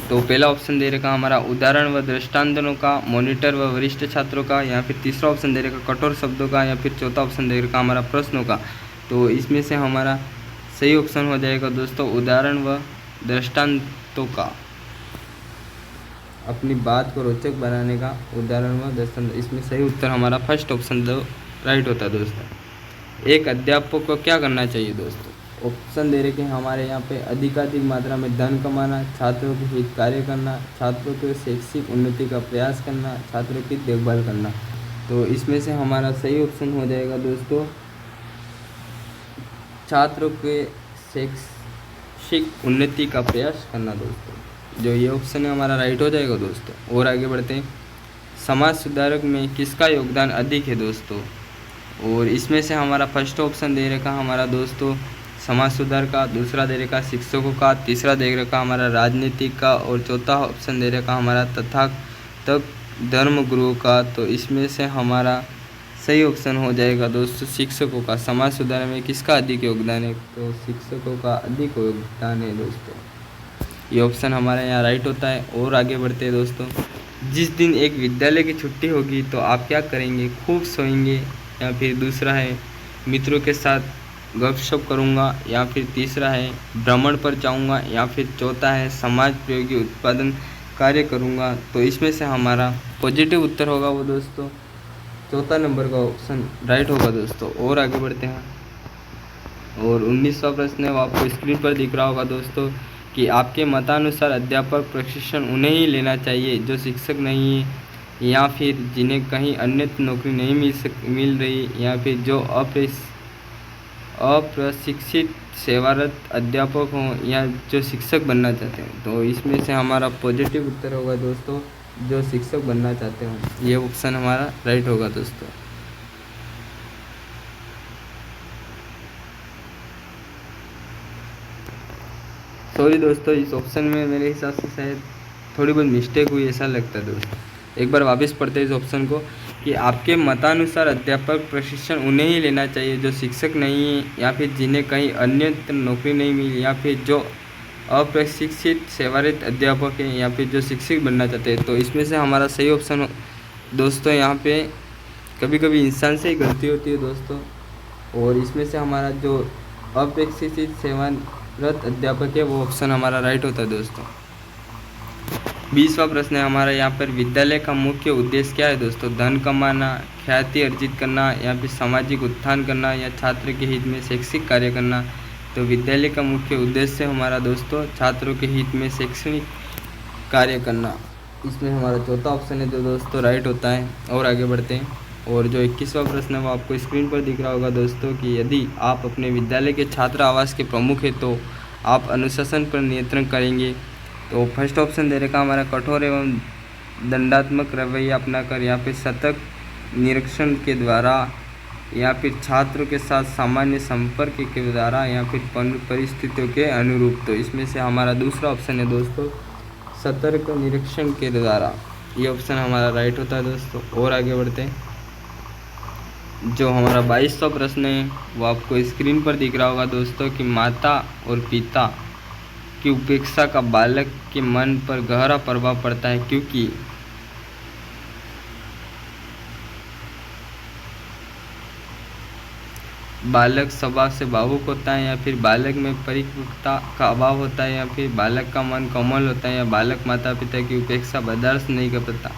तो पहला ऑप्शन दे रखा हमारा उदाहरण व दृष्टांतों का, मॉनिटर व वरिष्ठ छात्रों का, या फिर तीसरा ऑप्शन दे रखा कठोर शब्दों का, या फिर चौथा ऑप्शन दे रखा हमारा प्रश्नों का। तो इसमें से हमारा सही ऑप्शन हो जाएगा दोस्तों उदाहरण व दृष्टांतों का। अपनी बात को रोचक बनाने का उदाहरण व दृष्टांत, इसमें सही उत्तर हमारा फर्स्ट ऑप्शन राइट होता है दोस्तों। एक अध्यापक को क्या करना चाहिए दोस्तों? ऑप्शन दे रखे हैं हमारे यहाँ पे अधिकाधिक मात्रा में धन कमाना, छात्रों के हित कार्य करना, छात्रों के शैक्षिक उन्नति का प्रयास करना, छात्रों की देखभाल करना। तो इसमें से हमारा सही ऑप्शन हो जाएगा दोस्तों छात्रों के शैक्षिक उन्नति का प्रयास करना दोस्तों। जो ये ऑप्शन है हमारा राइट हो जाएगा दोस्तों। और आगे बढ़ते हैं। समाज सुधारक में किसका योगदान अधिक है दोस्तों? और इसमें से हमारा फर्स्ट ऑप्शन दे रखा हमारा दोस्तों समाज सुधार का, दूसरा दे रखा शिक्षकों का, तीसरा दे रखा हमारा राजनीतिक का, और चौथा ऑप्शन दे रखा हमारा तथाकथित धर्म गुरुओं का। तो इसमें से हमारा सही ऑप्शन हो जाएगा दोस्तों शिक्षकों का। समाज सुधार में किसका अधिक योगदान है? तो शिक्षकों का अधिक योगदान है दोस्तों। ये ऑप्शन हमारे यहाँ राइट होता है। और आगे बढ़ते हैं दोस्तों। जिस दिन एक विद्यालय की छुट्टी होगी तो आप क्या करेंगे? खूब सोएंगे, या फिर दूसरा है मित्रों के साथ गपशप करूँगा, या फिर तीसरा है भ्रमण पर जाऊँगा, या फिर चौथा है समाज प्रयोगी उत्पादन कार्य करूँगा। तो इसमें से हमारा पॉजिटिव उत्तर होगा वो दोस्तों चौथा नंबर का ऑप्शन राइट होगा दोस्तों। और आगे बढ़ते हैं। और 19वां प्रश्न है वो आपको स्क्रीन पर दिख रहा होगा दोस्तों, कि आपके मतानुसार अध्यापक प्रशिक्षण उन्हें ही लेना चाहिए जो शिक्षक नहीं है, या फिर जिन्हें कहीं अन्य नौकरी नहीं मिल रही, या फिर जो अप्रशिक्षित सेवारत अध्यापक हों, या जो शिक्षक बनना चाहते हैं। तो इसमें से हमारा पॉजिटिव उत्तर होगा दोस्तों जो शिक्षक बनना चाहते हो। ये ऑप्शन हमारा राइट होगा दोस्तों। सॉरी दोस्तों, इस ऑप्शन में मेरे हिसाब से शायद थोड़ी बहुत मिस्टेक हुई ऐसा लगता है दोस्तों। एक बार वापस पढ़ते हैं इस ऑप्शन को, कि आपके मतानुसार अध्यापक प्रशिक्षण उन्हें ही लेना चाहिए जो शिक्षक नहीं है, या फिर जिन्हें कहीं अन्य नौकरी नहीं मिली, या फिर जो अप्रशिक्षित सेवारत अध्यापक हैं, या फिर जो शिक्षक बनना चाहते हैं। तो इसमें से हमारा सही ऑप्शन दोस्तों यहाँ पे कभी कभी इंसान से ही गलती होती है दोस्तों। और इसमें से हमारा जो अप्रशिक्षित सेवारत अध्यापक है वो ऑप्शन हमारा राइट होता है दोस्तों। 20वां प्रश्न है हमारा यहाँ पर, विद्यालय का मुख्य उद्देश्य क्या है दोस्तों? धन कमाना, ख्याति अर्जित करना, या फिर सामाजिक उत्थान करना, या छात्र के हित में शैक्षिक कार्य करना। तो विद्यालय का मुख्य उद्देश्य हमारा दोस्तों छात्रों के हित में शैक्षणिक कार्य करना। इसमें हमारा चौथा ऑप्शन है जो दोस्तों राइट होता है। और आगे बढ़ते हैं। और जो 21वां प्रश्न है वो आपको स्क्रीन पर दिख रहा होगा दोस्तों, कि यदि आप अपने विद्यालय के छात्र आवास के प्रमुख हैं तो आप अनुशासन पर नियंत्रण करेंगे। तो फर्स्ट ऑप्शन दे रखा हमारा कठोर एवं दंडात्मक रवैया अपनाकर, या फिर सतत निरीक्षण के द्वारा, या फिर छात्रों के साथ सामान्य संपर्क के द्वारा, या फिर परिस्थितियों के अनुरूप। तो इसमें से हमारा दूसरा ऑप्शन है दोस्तों सतर्क निरीक्षण के द्वारा। ये ऑप्शन हमारा राइट होता है दोस्तों। और आगे बढ़ते हैं। जो हमारा 22वां प्रश्न है वो आपको स्क्रीन पर दिख रहा होगा दोस्तों, कि माता और पिता की उपेक्षा का बालक के मन पर गहरा प्रभाव पड़ता है, क्योंकि बालक स्वभाव से भावुक होता है, या फिर बालक में परिपक्वता का अभाव होता है, या फिर बालक का मन कोमल होता है, या बालक माता पिता की उपेक्षा बर्दाश्त नहीं कर पाता।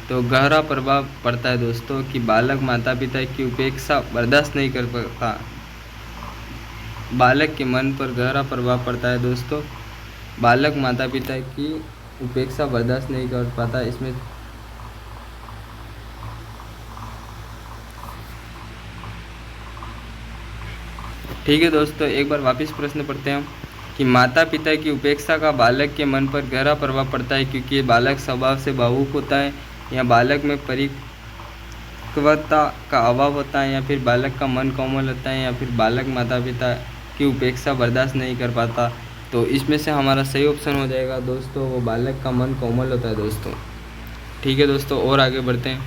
तो गहरा प्रभाव पड़ता है दोस्तों कि बालक माता पिता की उपेक्षा बर्दाश्त नहीं कर पाता। बालक के मन पर गहरा प्रभाव पड़ता है दोस्तों। बालक माता पिता की उपेक्षा बर्दाश्त नहीं कर पाता। इसमें ठीक है दोस्तों, एक बार वापस प्रश्न पढ़ते हैं हम कि माता पिता की उपेक्षा का बालक के मन पर गहरा प्रभाव पड़ता है क्योंकि बालक स्वभाव से भावुक होता है, या बालक में परिपक्वता का अभाव होता है, या फिर बालक का मन कोमल होता है, या फिर बालक माता पिता की उपेक्षा बर्दाश्त नहीं कर पाता। तो इसमें से हमारा सही ऑप्शन हो जाएगा दोस्तों, वो बालक का मन कोमल होता है दोस्तों। ठीक है दोस्तों, और आगे बढ़ते हैं।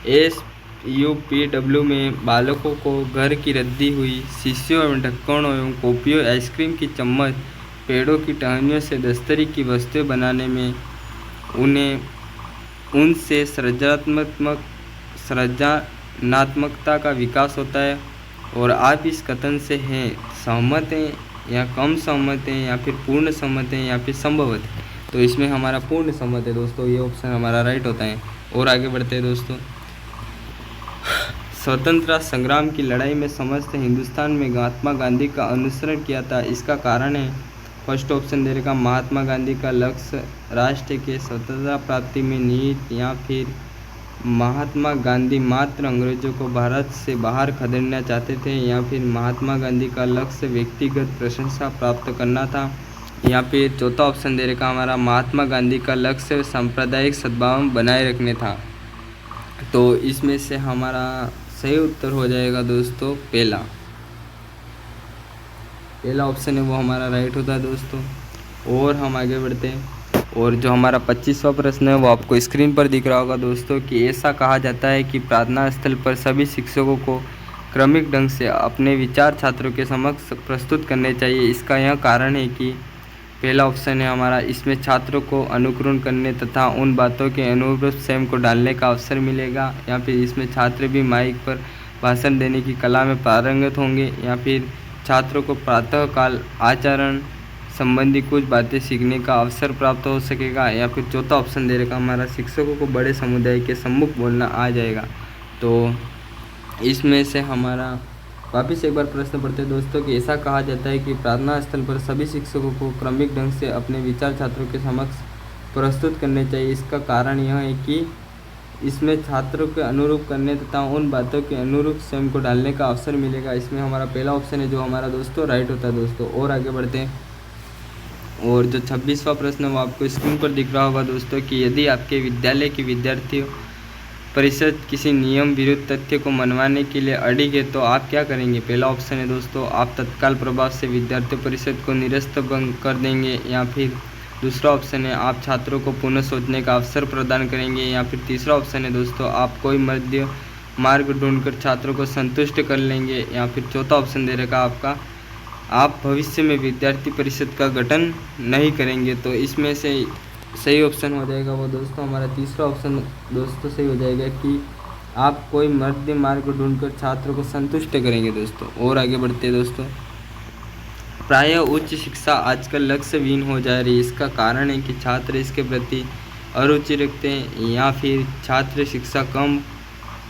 SUPW में बालकों को घर की रद्दी हुई शीशियों एवं ढक्कनों एवं कॉपियों, आइसक्रीम की चम्मच, पेड़ों की टहनियों से दस्तरी की वस्तुएं बनाने में उनसे सृजनात्मकता का विकास होता है। और आप इस कथन से हैं सहमत हैं, या कम सहमत हैं, या फिर पूर्ण सहमत हैं, या फिर संभवत है। तो इसमें हमारा पूर्ण सहमत है दोस्तों, ये ऑप्शन हमारा राइट होता है। और आगे बढ़ते हैं दोस्तों। स्वतंत्रता संग्राम की लड़ाई में समस्त हिंदुस्तान में महात्मा गांधी का अनुसरण किया था, इसका कारण है। फर्स्ट ऑप्शन दे रखा, महात्मा गांधी का लक्ष्य राष्ट्र के स्वतंत्रता प्राप्ति में निहित, या फिर महात्मा गांधी मात्र अंग्रेजों को भारत से बाहर खदेड़ना चाहते थे, या फिर महात्मा गांधी का लक्ष्य व्यक्तिगत प्रशंसा प्राप्त करना था, या फिर चौथा ऑप्शन दे रखा हमारा, महात्मा गांधी का लक्ष्य सांप्रदायिक सद्भाव बनाए रखने था। तो इसमें से हमारा सही उत्तर हो जाएगा दोस्तों पहला ऑप्शन है वो हमारा राइट होता है दोस्तों। और हम आगे बढ़ते हैं, और जो हमारा 25वां प्रश्न है वो आपको स्क्रीन पर दिख रहा होगा दोस्तों कि ऐसा कहा जाता है कि प्रार्थना स्थल पर सभी शिक्षकों को क्रमिक ढंग से अपने विचार छात्रों के समक्ष प्रस्तुत करने चाहिए। इसका यह कारण है कि पहला ऑप्शन है हमारा, इसमें छात्रों को अनुकरण करने तथा उन बातों के अनुरूप स्वयं को डालने का अवसर मिलेगा, या फिर इसमें छात्र भी माइक पर भाषण देने की कला में पारंगत होंगे, या फिर छात्रों को प्रातःकाल आचरण संबंधी कुछ बातें सीखने का अवसर प्राप्त हो सकेगा, या फिर चौथा ऑप्शन दे रखा हमारा, शिक्षकों को बड़े समुदाय के सम्मुख बोलना आ जाएगा। तो इसमें से हमारा वापिस एक बार प्रश्न पढ़ते हैं दोस्तों कि ऐसा कहा जाता है कि प्रार्थना स्थल पर सभी शिक्षकों को क्रमिक ढंग से अपने विचार छात्रों के समक्ष प्रस्तुत करने चाहिए। इसका कारण यह है कि इसमें छात्रों के अनुरूप करने तथा उन बातों के अनुरूप स्वयं को डालने का अवसर मिलेगा। इसमें हमारा पहला ऑप्शन है जो हमारा दोस्तों राइट होता है दोस्तों। और आगे बढ़ते हैं, और जो 26वां प्रश्न है वो आपको स्क्रीन पर दिख रहा होगा दोस्तों कि यदि आपके विद्यालय की विद्यार्थियों परिषद किसी नियम विरुद्ध तथ्य को मनवाने के लिए अड़िग है तो आप क्या करेंगे। पहला ऑप्शन है दोस्तों, आप तत्काल प्रभाव से विद्यार्थी परिषद को निरस्त कर देंगे, या फिर दूसरा ऑप्शन है आप छात्रों को पुनः सोचने का अवसर प्रदान करेंगे, या फिर तीसरा ऑप्शन है दोस्तों आप कोई मध्य मार्ग ढूंढकर छात्रों को संतुष्ट कर लेंगे, या फिर चौथा ऑप्शन दे रखा आपका, आप भविष्य में विद्यार्थी परिषद का गठन नहीं करेंगे। तो इसमें से सही ऑप्शन हो जाएगा वो दोस्तों हमारा तीसरा ऑप्शन दोस्तों सही हो जाएगा कि आप कोई मध्य मार्ग ढूंढकर छात्रों को संतुष्ट करेंगे दोस्तों। और आगे बढ़ते हैं दोस्तों, प्रायः उच्च शिक्षा आजकल लक्ष्यहीन हो जा रही है। इसका कारण है कि छात्र इसके प्रति अरुचि रखते हैं, या फिर छात्र शिक्षा कम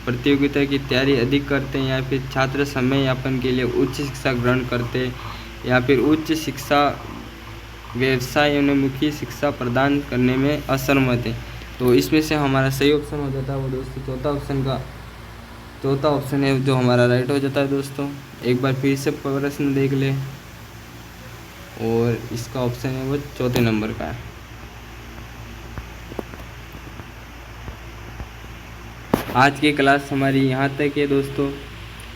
प्रतियोगिता की तैयारी अधिक करते हैं, या फिर छात्र समय यापन के लिए उच्च शिक्षा ग्रहण करते हैं, या फिर उच्च शिक्षा व्यवसायोन्मुखी शिक्षा प्रदान करने में असमर्थ है। तो इसमें से हमारा सही ऑप्शन हो जाता है वो दोस्तों चौथा ऑप्शन है जो हमारा राइट हो जाता है दोस्तों। एक बार फिर से प्रश्न देख ले, और इसका ऑप्शन है वो चौथे नंबर का है। आज की क्लास हमारी यहाँ तक है दोस्तों,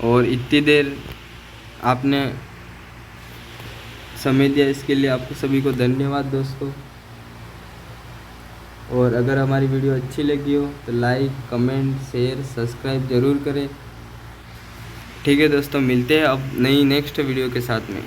और इतनी देर आपने समय दिया इसके लिए आपको सभी को धन्यवाद दोस्तों। और अगर हमारी वीडियो अच्छी लगी हो तो लाइक, कमेंट, शेयर, सब्सक्राइब ज़रूर करें। ठीक है दोस्तों, मिलते हैं अब नई नेक्स्ट वीडियो के साथ में।